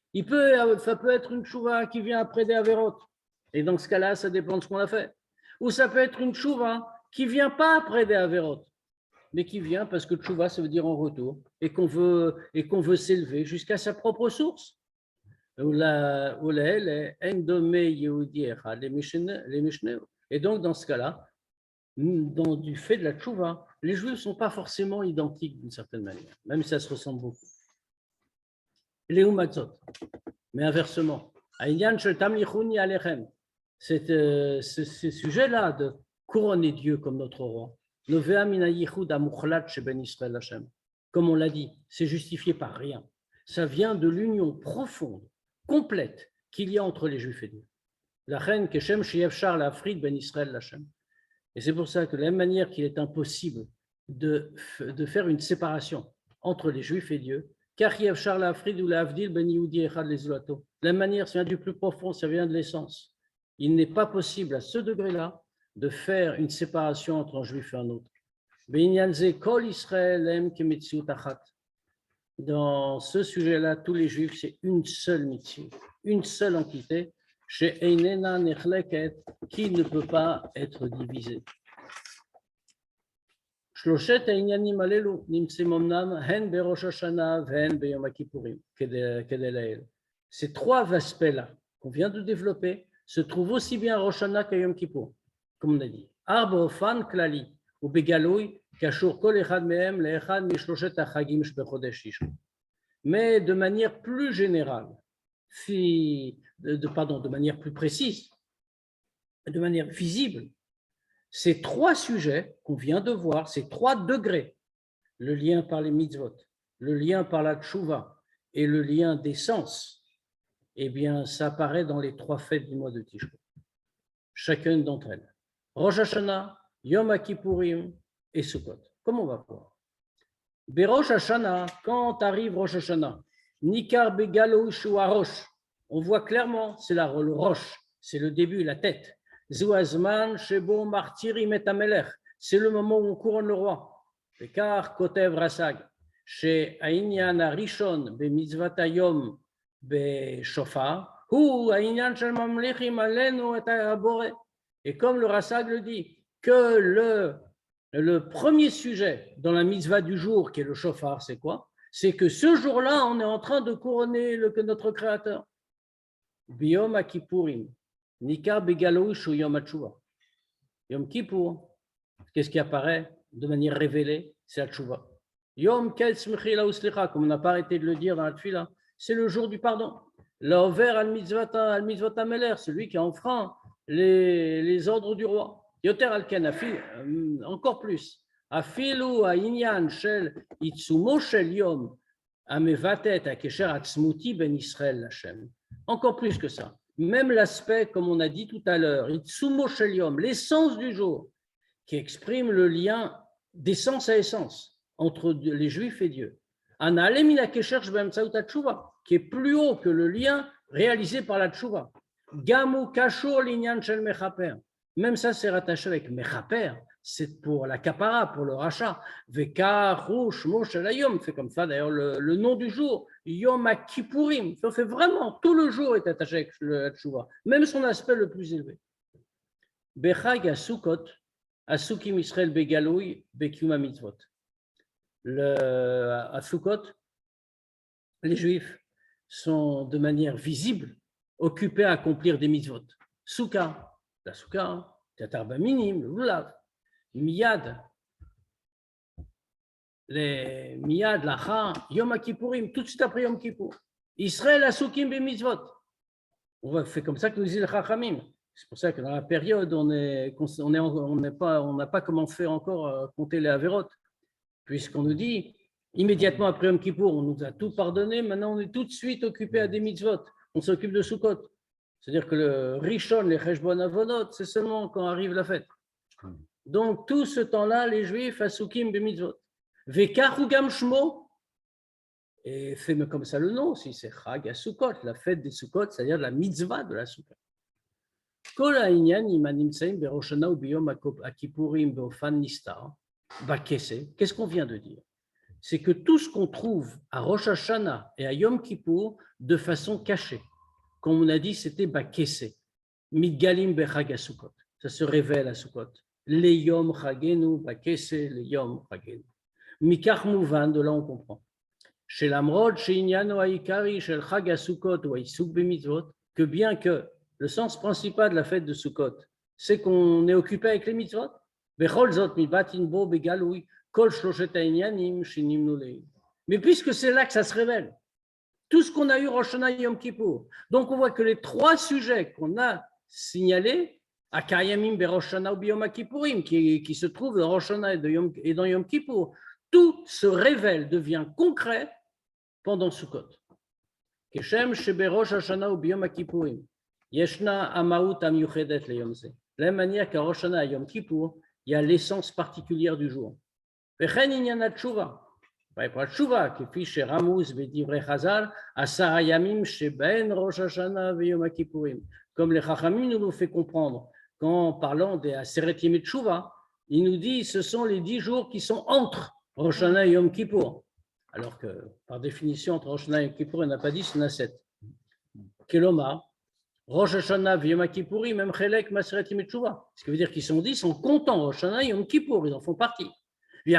ça peut être une tchouva qui vient après des avérotes. Et dans ce cas-là, ça dépend de ce qu'on a fait. Ou ça peut être une tchouva qui ne vient pas après des avérotes, mais qui vient parce que tchouva, ça veut dire en retour, et qu'on veut s'élever jusqu'à sa propre source. Et donc, dans ce cas-là, du fait de la tchouva, les juifs ne sont pas forcément identiques d'une certaine manière, même si ça se ressemble beaucoup. Les matzot, mais inversement, ce sujet-là de couronner Dieu comme notre roi, comme on l'a dit, c'est justifié par rien. Ça vient de l'union profonde, complète qu'il y a entre les Juifs et Dieu. Et c'est pour ça que de la même manière qu'il est impossible de faire une séparation entre les Juifs et Dieu, de la même manière, ça vient du plus profond, ça vient de l'essence. Il n'est pas possible à ce degré-là de faire une séparation entre un juif et un autre. Dans ce sujet-là, tous les juifs, c'est une seule mitzvah, une seule entité, qui ne peut pas être divisée. Ces trois aspects-là qu'on vient de développer se trouvent aussi bien à Rosh Hashanah qu'à Yom Kippour, comme on a dit. Arbofan klali ou begaloui kashur kol echad mehem leechad mishloshet achagim shbechodesh Tishri. Mais de manière plus générale, de manière plus précise, de manière visible, ces trois sujets qu'on vient de voir, ces trois degrés, le lien par les mitzvot, le lien par la tchouva et le lien des sens, eh bien, ça apparaît dans les trois fêtes du mois de Tishri. Chacune d'entre elles. Rosh Hashanah, Yom Kippourim et Sukkot. Comme on va voir. Berosh Hashanah, quand arrive Rosh Hashanah, Nikar Begalo Shua Rosh, on voit clairement, c'est le Rosh, c'est le début, la tête. Zouazman Shebo Martirim et Amelech, c'est le moment où on couronne le roi. Bekar Kotev Rasag, chez Aïnyan Arishon, Be Mitzvatayom, Be Shofar, ou Aïnyan Shel Mamlechim Alenu et Abore. Et comme le Rasag le dit, que le premier sujet dans la mitzvah du jour, qui est le shofar, c'est quoi? C'est que ce jour-là, on est en train de couronner notre Créateur. Biyom Kippourim, Nikar Begalou Shu Yom HaTshuva. Yom Kippour, qu'est-ce qui apparaît de manière révélée? C'est la Tshuva. Yom Kel Smechi La Uslicha, comme on n'a pas arrêté de le dire dans la Tfila, c'est le jour du pardon. L'Over al Mitzvot Ameler, celui qui a enfreint les ordres du roi. Yoter alken, encore plus. Afilu ha'inyan shel itzumo shel yom amevatet hakesher atzmuti ben Israël Hashem. Encore plus que ça. Même l'aspect, comme on a dit tout à l'heure, itzumo shel yom, l'essence du jour, qui exprime le lien d'essence à essence entre les Juifs et Dieu. Anale mina kesher shebemtsaut hatshuva, qui est plus haut que le lien réalisé par la tshuva. Gamu kashur l'inyan shel mechaper. Même ça, c'est rattaché avec mechaper, c'est pour la kapara, pour le rachat. Veka rouch moshel hayom, c'est comme ça d'ailleurs le nom du jour, Yom HaKippurim. Ça fait vraiment, tout le jour est attaché avec la tshuva, même son aspect le plus élevé. Bechag asukot, asukim Israël begaloui, bekuma mitzvot. À Sukkot, les Juifs sont de manière visible occupés à accomplir des mitzvot. Souka, la souka, Tatarba minim, le lulav, miyad, lacha, Yom Kippourim, tout de suite après Yom Kippour. Israël asukim be mitzvot. On fait comme ça que nous disent les Chachamim. C'est pour ça que dans la période, on n'a pas commencé encore à compter les Averot, puisqu'on nous dit immédiatement après Yom Kippour, on nous a tout pardonné, maintenant on est tout de suite occupé à des mitzvot, on s'occupe de Sukkot. C'est-à-dire que le Rishon, les Cheshbon Avonot, c'est seulement quand arrive la fête. Donc tout ce temps-là, les Juifs, asukim be mitzvot. Vekachu gam shmo, et fait comme ça le nom aussi, c'est Chag Sukkot, la fête des Sukkot, c'est-à-dire la mitzvah de la Sukkot. Kol ha'inyan im hanimtzaim berosh hana ubiyom hakippurim beofan nistar bakese. Qu'est-ce qu'on vient de dire? C'est que tout ce qu'on trouve à Rosh Hashanah et à Yom Kippour de façon cachée, comme on a dit, c'était bakese. Midgalim bechag Sukkot. Ça se révèle à Sukkot. Le yom chagenu bakese, le yom chagenu. Mikach mouvan, de là on comprend. Chez l'amrod, chez Inyano Haïkari, chez le Chag Sukkot ou Haïsouk Bemitzvot, que bien que le sens principal de la fête de Sukkot, c'est qu'on est occupé avec les mitzvot. Bechol zot mibatin bo begaloui kol shloshet ha'inyanim shinimnu lei. Mais puisque c'est là que ça se révèle, tout ce qu'on a eu Rosh Hashanah Yom Kippour, donc on voit que les trois sujets qu'on a signalés, Akayamim beRosh Hashanah ou Biyom HaKippurim, qui se trouvent dans Rosh Hashanah et dans Yom Kippour, tout se révèle, devient concret pendant Sukkot. Keshem sheberosh Hashanah ou Biyom HaKippurim, yeshna amaut amyuchedet leyom ze. De la même manière qu'à Rosh Hashanah et Yom Kippour, il y a l'essence particulière du jour. Vechen inyan hatshuva. Pour la tshuva, kefi sheramuz bedivrei Chazal, asara yamim sheben Rosh Hashanah ve Yom HaKippurim. Comme les Chachamim nous l'ont fait comprendre, quand parlant des Aseret Yemei Tshuva, il nous dit ce sont les 10 jours qui sont entre Rosh Hashanah et Yom Kippour. Alors que, par définition, entre Rosh Hashanah et Yom Kippour, il n'y en a pas 10, il y en a 7. Keloma, Rosh Hashanah et Yom Kippourim, même Chelek, Maseret Yemei Tshuva. Ce qui veut dire qu'ils sont 10 en comptant Rosh Hashanah et Yom Kippour, ils en font partie. Et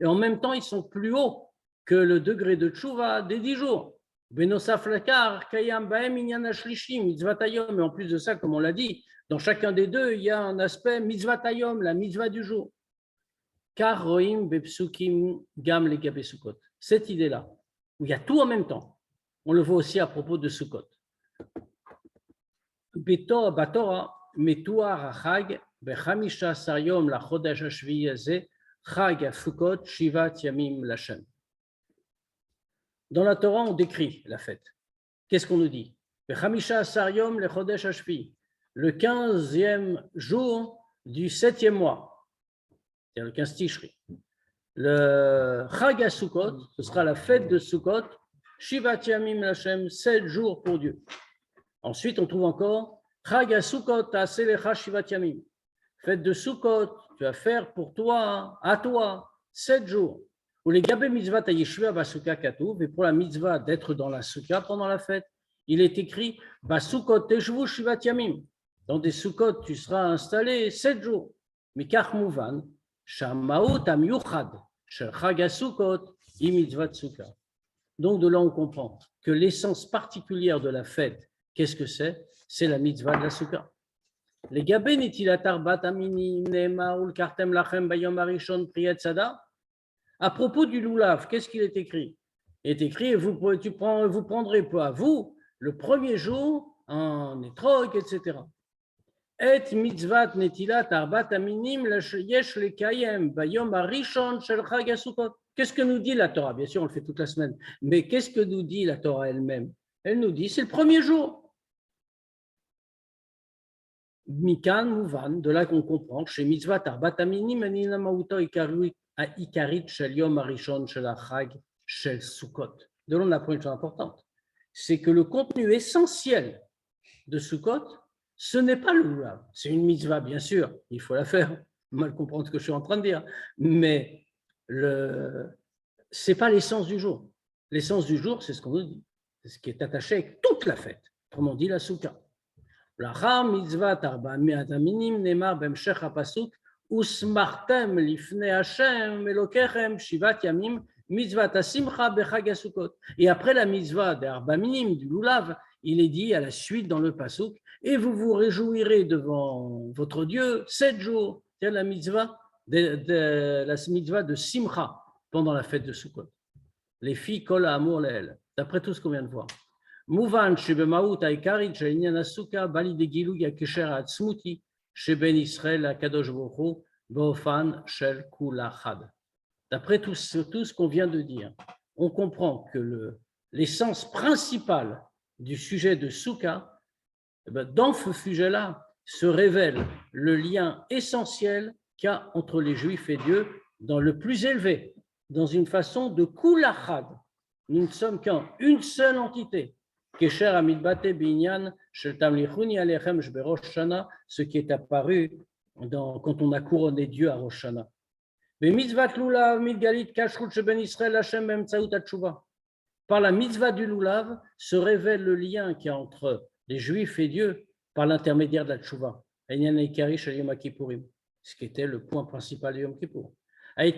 en même temps, ils sont plus hauts que le degré de Tshuva des 10 jours. Et en plus de ça, comme on l'a dit, dans chacun des deux, il y a un aspect mitzvah tayom, la mitzvah du jour. Car roim bepsukim gam legabe Sukkot. Cette idée-là, où il y a tout en même temps, on le voit aussi à propos de Sukkot. Batora metuar hachag bechamisha sayom la chodesh hashvi hazeh chag Sukkot shivat yamim l'Hashem. Dans la Torah, on décrit la fête. Qu'est-ce qu'on nous dit? Le 15e jour du 7e mois, c'est-à-dire le 15 Tishri. Le Chag Sukkot, ce sera la fête de Sukkot, Shivat Yamim L'Hashem, 7 jours pour Dieu. Ensuite, on trouve encore Chag Sukkot, Aselecha Shivat Yamim. Fête de Sukkot, tu vas faire pour toi, à toi, 7 jours. Ou les Gabé Mitzvah Yeshua Basuka Katouv, et pour la mitzvah d'être dans la Sukkah pendant la fête, il est écrit Basukot Teshvu Shivat Yamim. Dans des Sukkot, tu seras installé 7 jours. Mikach Mouvan, Shamaot Amyuchad, Shel Chag Sukkot, Imitzvat Sukkah. Donc de là, on comprend que l'essence particulière de la fête, qu'est-ce que c'est? C'est la mitzvah de la Sukkah. Les Gabé Netilatar Bat Amini, Nema, Ul Kartem Lachem, Bayom Arishon, Priyat Sada. À propos du loulav, qu'est-ce qu'il est écrit? Il est écrit, vous prendrez pour à vous le premier jour en étrog, etc. Et mitzvat netilat arbat aminim yesh lekayem bayom arishon shel chag hasukot. Qu'est-ce que nous dit la Torah? Bien sûr, on le fait toute la semaine. Mais qu'est-ce que nous dit la Torah elle-même? Elle nous dit, c'est le premier jour. Mikan Mouvan, de là qu'on comprend, chez mitzvat arbat aminim anina mauto ikarit shel yom arishon shel chag shel Sukkot. De là, on apprend une chose importante. C'est que le contenu essentiel de Sukkot, ce n'est pas le lulav. C'est une mitzvah, bien sûr, il faut la faire. Mal comprendre ce que je suis en train de dire. Mais ce n'est pas l'essence du jour. L'essence du jour, c'est ce qu'on nous dit. C'est ce qui est attaché avec toute la fête. Autrement dit, la soukha. L'achar mitzvah arba mi'ataminim nemar b'emshech hapasuk usmartem lifnei Hashem elokechem shivat yamim mitzvah tasimcha bechag hasukot. Et après la mitzvah d'arba minim, du lulav, il est dit à la suite dans le pasuk, et vous vous réjouirez devant votre Dieu 7 jours. C'est la mitzvah de Simcha pendant la fête de Sukkot. Les filles kol ha'amur le'el. D'après tout ce qu'on vient de voir. Mouvan shebemaut ha'ikarit shel inyan hasuka bali de gilui ha'kesher ha'atzmuti sheben Israël ha'kadosh baruch hu ba'ofan shel kula chad. D'après tout ce qu'on vient de dire, on comprend que l'essence principale du sujet de Souka, dans ce sujet-là se révèle le lien essentiel qu'il y a entre les Juifs et Dieu dans le plus élevé, dans une façon de kulachad. Nous ne sommes qu'une seule entité. Kesher amidbate binyan shel tamlichuni alechem shberosh shana, ce qui est apparu quand on a couronné Dieu à Rosh Shana. Bemitzvat lulav midgalit kashrut sheben Israël Hashem be'emtsaut hatshuva. Par la mitzvah du lulav se révèle le lien qu'il y a entre les Juifs et Dieu par l'intermédiaire de la tchouva. Ce qui était le point principal du Yom Kippour. Le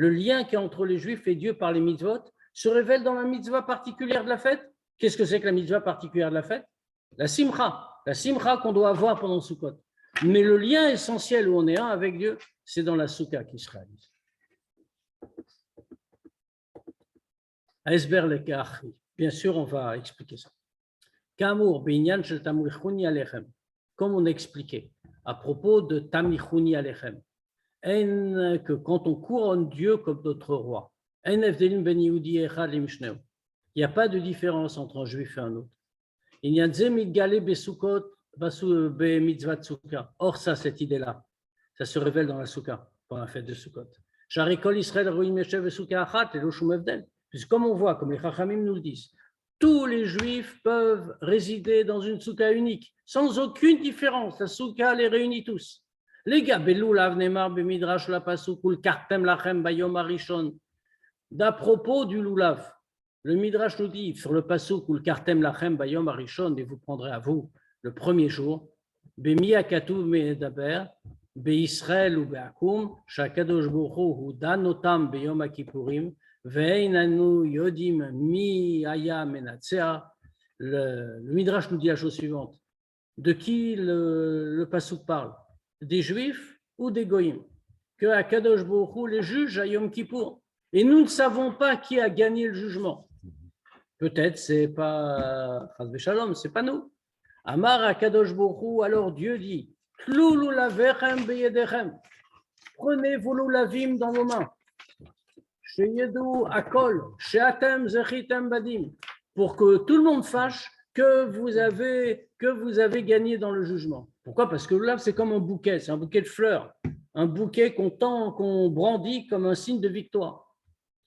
lien qu'il y a entre les Juifs et Dieu par les mitzvot se révèle dans la mitzvah particulière de la fête. Qu'est-ce que c'est que la mitzvah particulière de la fête? La simcha qu'on doit avoir pendant Sukkot. Mais le lien essentiel où on est un avec Dieu, c'est dans la soukha qui se réalise. Esber lekachi. Bien sûr, on va expliquer ça. Kamour binyan shel tamlichuni alechem. Comme on a expliqué à propos de tamlichuni alechem, que quand on couronne Dieu comme notre roi, il n'y a pas de différence entre un juif et un autre. Il y a Or, ça, cette idée-là, ça se révèle dans la soukha, pendant la fête de Sukkot. Puisque comme on voit, comme les Chachamim nous le disent, tous les Juifs peuvent résider dans une soukha unique, sans aucune différence. La soukha les réunit tous. Les gars, d'à propos du lulav, le Midrash nous dit sur le pasuk où le kartem lachem bayom arishon, et vous prendrez à vous le premier jour, bemi akatuv medaber, beIsraël ou beakum, shakadosh baruch hu danotam beyom akipurim, ve'einanu yodim mi aya menatzea. Le Midrash nous dit la chose suivante. De qui le pasuk parle? Des Juifs ou des Goyim? Que Akadosh baruch hu les juge à Yom Kippour. Et nous ne savons pas qui a gagné le jugement. Peut-être c'est pas Chas v'Shalom, c'est pas nous. Amar Akadosh baruch hu, alors Dieu dit, Tlou lulavechem beyedechem. Prenez vos lulavim dans vos mains. Sheyedu akol, sheatem zechitem badim. Pour que tout le monde sache que vous avez gagné dans le jugement. Pourquoi? Parce que le lulav, c'est comme un bouquet, c'est un bouquet de fleurs. Un bouquet qu'on tend, qu'on brandit comme un signe de victoire.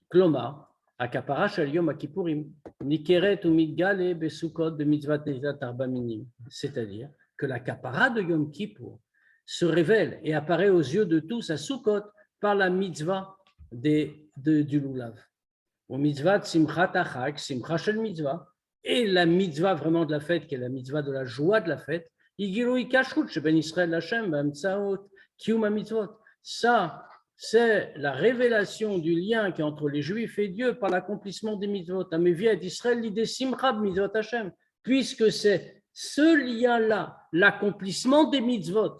Kloma, akapara shel yom akipurim, nikeret ou midgale besukot de mitzvat nezat arba minim. C'est-à-dire que la kapara de Yom Kippour se révèle et apparaît aux yeux de tous à Sukkot par la mitzvah du lulav. Au mitzvah simchat achak, simcha shel mitzvah, et la mitzvah vraiment de la fête, qui est la mitzvah de la joie de la fête, igilui kashrut sheben Israël Hashem b'amtsaot kiyum mitzvot. Ça, c'est la révélation du lien qui est entre les Juifs et Dieu par l'accomplissement des mitzvot. Ameviet d'Israël l'idée simcha mitzvot Hashem, puisque c'est ce lien-là, l'accomplissement des mitzvot,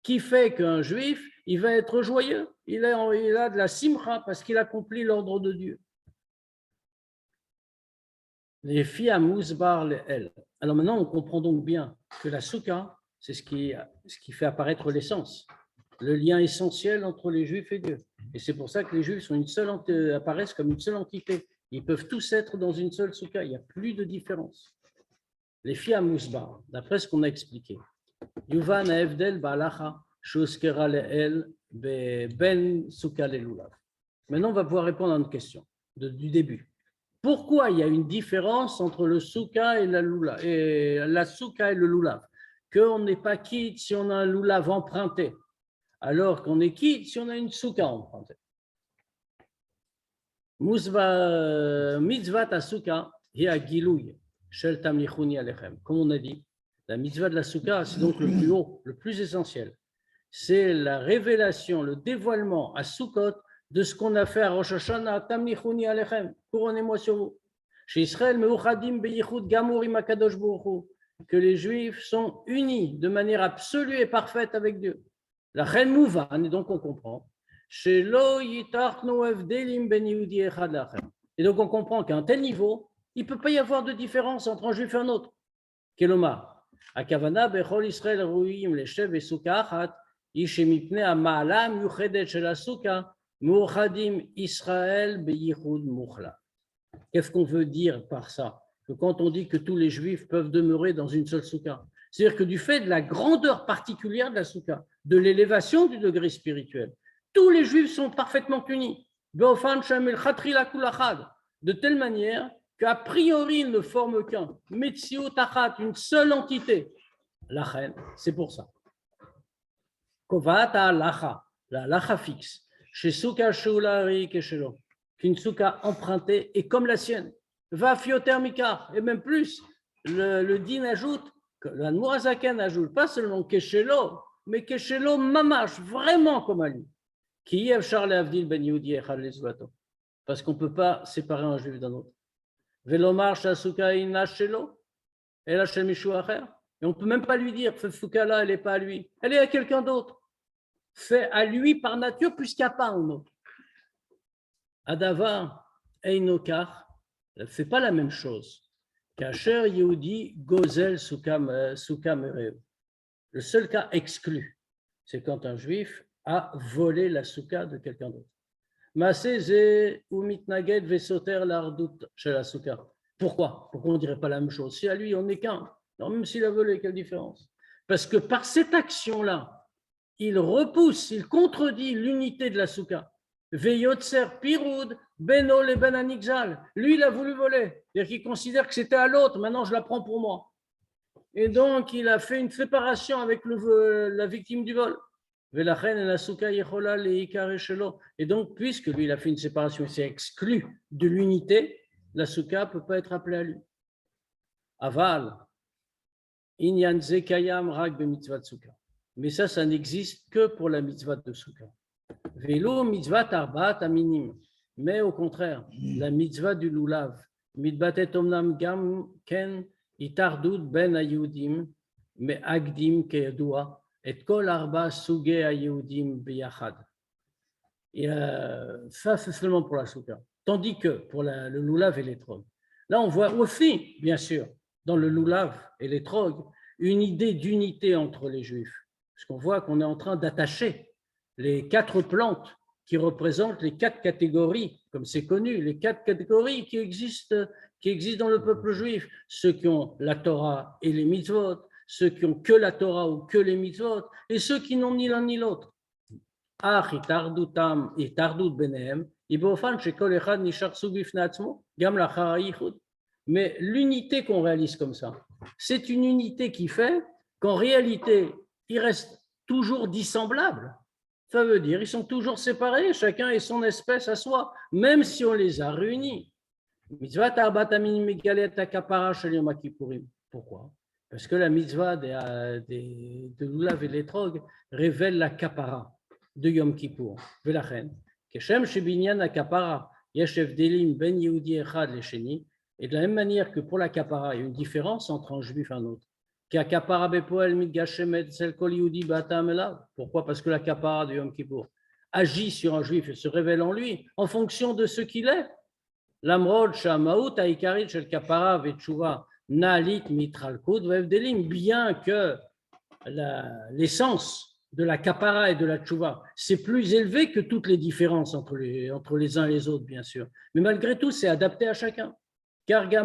qui fait qu'un Juif, il va être joyeux. Il a de la simcha parce qu'il accomplit l'ordre de Dieu. Les filles à Mousbar, les L. Alors maintenant, on comprend donc bien que la soukha, c'est ce qui fait apparaître l'essence, le lien essentiel entre les Juifs et Dieu. Et c'est pour ça que les Juifs apparaissent comme une seule entité. Ils peuvent tous être dans une seule soukha. Il n'y a plus de différence. Les filles à Mousbar, d'après ce qu'on a expliqué. Yuvan Evdel Balacha, Shuskera Le'el, Ben Soukha Lelulav. Maintenant, on va pouvoir répondre à une question du début. Pourquoi il y a une différence entre le soukha et la soukha et le lulav? Qu'on n'est pas quitte si on a un lulav emprunté, alors qu'on est quitte si on a une soukha empruntée. Mitzvat soukha hi gilouy shel tamlichuni alechem. Comme on a dit, la mitzvah de la soukha, c'est donc le plus haut, le plus essentiel. C'est la révélation, le dévoilement à Sukkot de ce qu'on a fait à Rosh Hashanah, Tamlichuni Alechem, couronnez-moi sur vous. Chez Israël, Meuchadim Beyichud Gamorim Akadosh Baruch Hu, que les Juifs sont unis de manière absolue et parfaite avec Dieu. La Chen Mouvan, et donc on comprend. Chez Lo Yitarchnu Evdelim Ben Yehudi Echad Lachem. Et donc on comprend qu'à un tel niveau, il ne peut pas y avoir de différence entre un Juif et un autre. Kelomar, Akavana Bechol Israël Ruim Leshev et Soukha Achat, Ishemipne Amala Muchedet Shel Soukha. Israël beyichud muchla. Qu'est-ce qu'on veut dire par ça? Que quand on dit que tous les Juifs peuvent demeurer dans une seule soukha, c'est-à-dire que du fait de la grandeur particulière de la soukha, de l'élévation du degré spirituel, tous les Juifs sont parfaitement unis. De telle manière qu'a priori ils ne forment qu'un. Metziot achat, une seule entité. La reine, c'est pour ça. Kovata lacha, la lacha fixe. Chez Soukha Shoulari Keshelo, qu'une soukha empruntée est comme la sienne. Va fiotermika, et même plus. Le din ajoute, la Nourazaken ajoute, pas seulement Keshelo, mais Keshelo mamash, vraiment comme à lui. Qui est Charles Avdil Ben Yehudi Echad Lezvato, parce qu'on ne peut pas séparer un juif d'un autre. Velomar Shasuka Ina Shelo, et la Shel Mishou Acher. Et on ne peut même pas lui dire, cette soukha-là, elle n'est pas à lui, elle est à quelqu'un d'autre. Fait à lui par nature puisqu'il n'y a pas un autre. Adava Einokar ne fait pas la même chose. Kacher Yehudi Gozel Soukha Mereu. Le seul cas exclu, c'est quand un juif a volé la soukha de quelqu'un d'autre. Maseze ou mitnaged vesoter l'ardut chez la soukha. Pourquoi on ne dirait pas la même chose? Si à lui, on n'est qu'un. Non, même s'il a volé, quelle différence? Parce que par cette action-là, il repousse, il contredit l'unité de la soukha. Veyotser Piroud, Beno le Ben Anixal. Lui, il a voulu voler. C'est-à-dire qu'il considère que c'était à l'autre, maintenant je la prends pour moi. Et donc, il a fait une séparation avec la victime du vol. Et donc, puisque lui, il a fait une séparation, il s'est exclu de l'unité, la soukha ne peut pas être appelée à lui. Aval, Inyan Zekayam Rak be mitzvah soukha. Mais ça n'existe que pour la mitzvah de soukha. Vélo mitzvah arbat aminim. Mais au contraire, la mitzvah du lulav, mitbatet omnam gam ken itardut ben ayudim, mais agdim keyadua, et kol arba suge ayudim biyachad. Et ça, c'est seulement pour la soukha. Tandis que pour le lulav et l'étrog, là, on voit aussi, bien sûr, dans le lulav et l'étrog, une idée d'unité entre les juifs. Parce qu'on voit qu'on est en train d'attacher les 4 plantes qui représentent les 4 catégories, comme c'est connu, les 4 catégories qui existent dans le peuple juif. Ceux qui ont la Torah et les mitzvot, ceux qui ont que la Torah ou que les mitzvot, et ceux qui n'ont ni l'un ni l'autre. Mais l'unité qu'on réalise comme ça, c'est une unité qui fait qu'en réalité, ils restent toujours dissemblables. Ça veut dire qu'ils sont toujours séparés, chacun est son espèce à soi, même si on les a réunis. Pourquoi? Parce que la mitzvah de l'ulav et l'étrog révèle la kapara de Yom Kippour. Et de la même manière que pour la kapara, il y a une différence entre un juif et un autre. Pourquoi? Parce que la kapara de Yom Kippour agit sur un juif et se révèle en lui en fonction de ce qu'il est. L'amrod shamaout haikarit shel kapara vetchouva nalit mitralkut vevdelim, bien que l'essence de la kapara et de la tchouva, c'est plus élevé que toutes les différences entre les uns et les autres, bien sûr. Mais malgré tout, c'est adapté à chacun. Car de la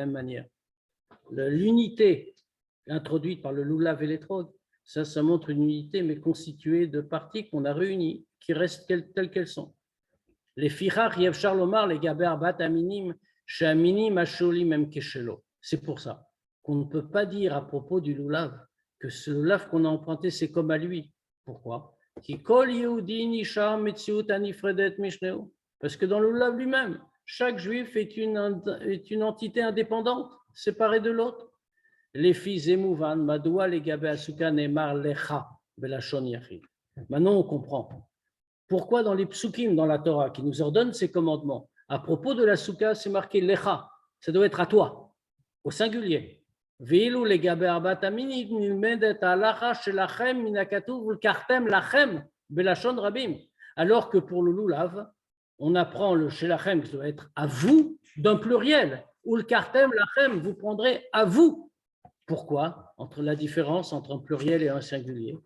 même manière, l'unité introduite par le lulav et l'étrog, ça montre une unité, mais constituée de parties qu'on a réunies, qui restent telles qu'elles sont. Les fichach yevchar lomar les gaber bat aminim shaminim asholim em keshelo. C'est pour ça qu'on ne peut pas dire à propos du lulav que ce lulav qu'on a emprunté, c'est comme à lui. Pourquoi? Parce que dans le lulav lui-même, chaque juif est une entité indépendante, séparée de l'autre. Les fils émouvan, madoua les gabé asuka nemar lecha belashon yachid. Maintenant, on comprend. Pourquoi dans les psukim, dans la Torah, qui nous ordonne ces commandements, à propos de la souka, c'est marqué lecha, ça doit être à toi, au singulier. Ve'ilu legabe arbat aminim nilmedet halacha shelachem min hakatuv ulkartem lachem belashon rabim. Alors que pour le lulav, on apprend le shelachem qui doit être à vous d'un pluriel. Ulkartem lachem, vous prendrez à vous. Pourquoi? Entre la différence entre un pluriel et un singulier.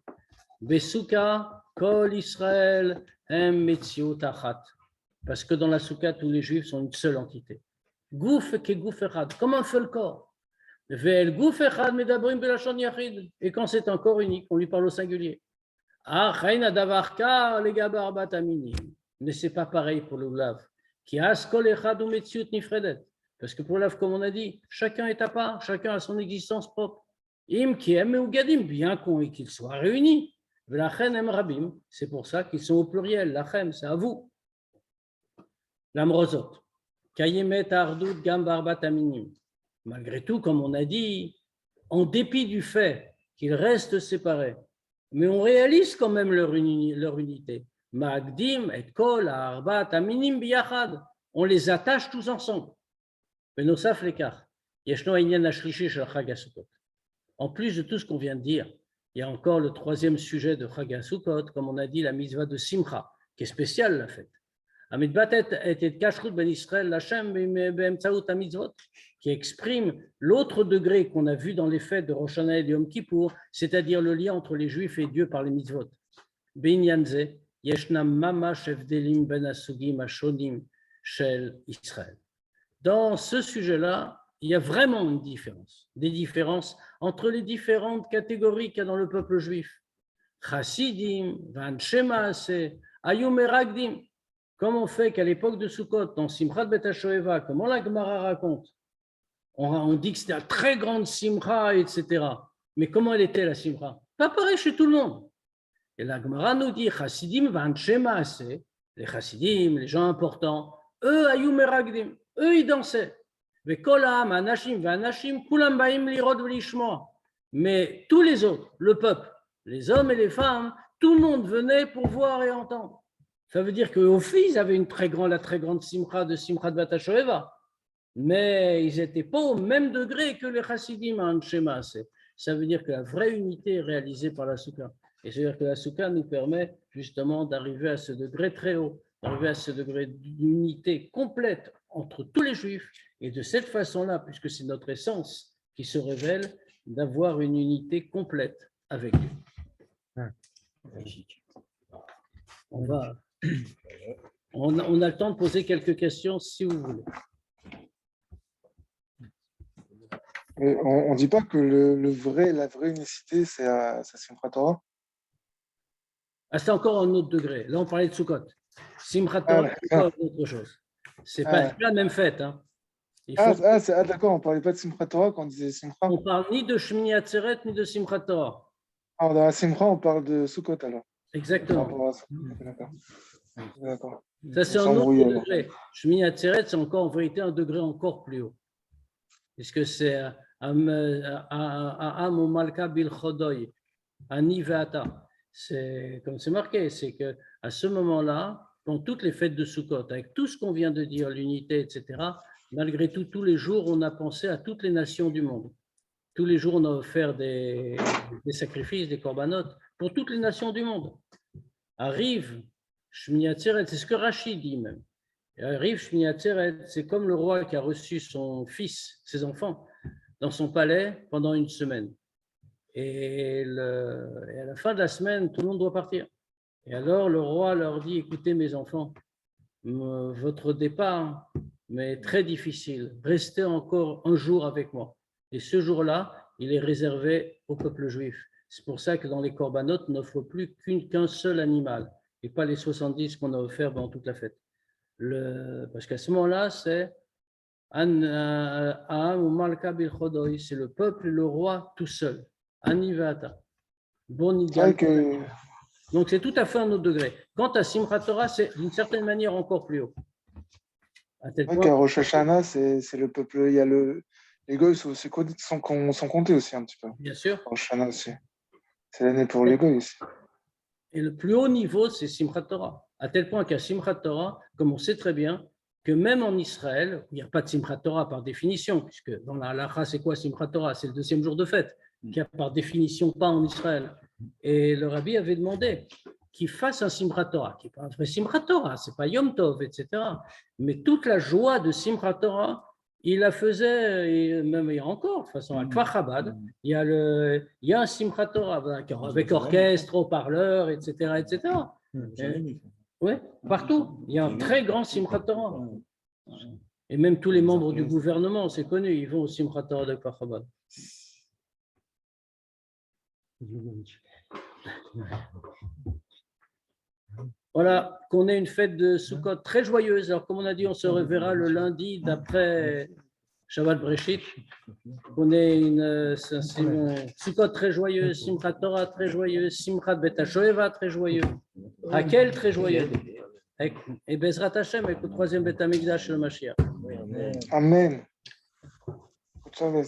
Besouka kol Israël hem metziut achat. Parce que dans la souka, tous les juifs sont une seule entité. Gouf ke gouf echad, comme un seul corps. Ve'el gouf echad medabrim belashon yachid. Et quand c'est un corps unique, on lui parle au singulier. Ah, chayna davar ka legaba arbat aminim. Mais c'est pas pareil pour le lulav. Ki as kol echad u metziut nifredet. Parce que pour le lulav, comme on a dit, chacun est à part, chacun a son existence propre. Im ki em meugadim, bien qu'ils soient réunis. C'est pour ça qu'ils sont au pluriel. Lachem, c'est à vous. L'amrozot. Malgré tout, comme on a dit, en dépit du fait qu'ils restent séparés, mais on réalise quand même leur unité. Magdim et kol arbat aminim biyachad. On les attache tous ensemble. Benosaf lekar. Yeshno inyan ashlishi shel Chag HaSukkot. En plus de tout ce qu'on vient de dire, il y a encore le troisième sujet de Chag HaSukkot, comme on a dit, la mitzvah de Simcha, qui est spéciale, la fête. Qui exprime l'autre degré qu'on a vu dans les fêtes de Rosh Hashanah et de Yom Kippour, c'est-à-dire le lien entre les Juifs et Dieu par les mitzvot. Dans ce sujet-là, il y a vraiment une différence, des différences entre les différentes catégories qu'il y a dans le peuple juif. Chassidim, Vanche Maaseh, Ayum Meragdim. Comme on fait qu'à l'époque de Sukkot, dans Simchat Bet HaShoeva, comment la Gemara raconte, on dit que c'était une très grande Simcha, etc. Mais comment elle était la Simcha? Pas pareil chez tout le monde. Et la Gemara nous dit, Chassidim, Vanche Maaseh, les Chassidim, les gens importants, eux, Ayum Meragdim, eux, ils dansaient. Mais tous les autres, le peuple, les hommes et les femmes, tout le monde venait pour voir et entendre. Ça veut dire qu'au fils, ils avaient la très grande simcha de Simchat Bet HaShoeva, mais ils n'étaient pas au même degré que les chassidim à Anshe Maaseh. Ça veut dire que la vraie unité est réalisée par la soukha. Et c'est-à-dire que la soukha nous permet justement d'arriver à ce degré très haut, d'arriver à ce degré d'unité complète entre tous les juifs. Et de cette façon-là, puisque c'est notre essence qui se révèle, d'avoir une unité complète avec Dieu. On a le temps de poser quelques questions si vous voulez. On ne dit pas que la vraie unicité, c'est Simchat Torah? C'est encore un autre degré. Là, on parlait de Sukkot. Simchat Torah, c'est encore autre chose. C'est pas la même fête. Hein. D'accord, on ne parlait pas de Simchat Torah quand on disait Simcha. On ne parle ni de Shmini Atzeret ni de Simchat Torah. Alors, dans la Simcha, on parle de Sukkot alors. Exactement. D'accord. Ça, c'est un autre degré. Shmini Atzeret, c'est encore en vérité un degré encore plus haut. Puisque c'est A'am ou Malka bil Chodoy, Ani Ve'ata. C'est comme c'est marqué, c'est qu'à ce moment-là, dans toutes les fêtes de Sukkot, avec tout ce qu'on vient de dire, l'unité, etc., malgré tout, tous les jours, on a pensé à toutes les nations du monde. Tous les jours, on a offert des sacrifices, des corbanotes pour toutes les nations du monde. Arrive Shmini Atzeret, c'est ce que Rachid dit même. Arrive Shmini Atzeret, c'est comme le roi qui a reçu son fils, ses enfants, dans son palais pendant une semaine. Et à la fin de la semaine, tout le monde doit partir. Et alors le roi leur dit, écoutez mes enfants, votre départ m'est très difficile. Restez encore un jour avec moi. Et ce jour-là, il est réservé au peuple juif. C'est pour ça que dans les corbanotes, on n'offre plus qu'un seul animal et pas les 70 qu'on a offerts pendant toute la fête. Parce qu'à ce moment-là, c'est c'est le peuple et le roi tout seul. Anivata. Donc c'est tout à fait un autre degré. Quant à Simchat Torah, c'est d'une certaine manière encore plus haut. À tel point qu'à Rosh Hashanah, c'est le peuple. Il y a les goïs sont comptés aussi un petit peu. Bien sûr. Rosh Hashanah aussi. C'est l'année pour les goïs. Et le plus haut niveau, c'est Simchat Torah. À tel point qu'à Simchat Torah, comme on sait très bien, que même en Israël, il n'y a pas de Simchat Torah par définition, puisque dans la halakha, c'est quoi Simchat Torah? C'est le deuxième jour de fête, qu'il n'y a par définition pas en Israël. Et le rabbi avait demandé qu'il fasse un Simchat Torah, qui n'est pas un vrai Simchat Torah, ce n'est pas Yom Tov, etc. Mais toute la joie de Simchat Torah, il la faisait, et même il y a encore, de toute façon, à Kfar Chabad, il y a un Simchat Torah avec orchestre, haut-parleur, etc. etc. Oui, partout. Il y a un très grand Simchat Torah. Et même tous les membres du gouvernement, c'est connu, ils vont au Simchat Torah de Kfar Chabad. Voilà, qu'on ait une fête de Sukkot très joyeuse. Alors, comme on a dit, on se reverra le lundi d'après Shabbat Breshit. Qu'on ait une Sukkot très joyeuse, Simchat Torah très joyeuse, Simchat Bet HaShoeva très joyeux, Hakel très joyeux. Et Bezrat Hashem avec le troisième Bet HaMikdash le Mashiach. Amen. Amen.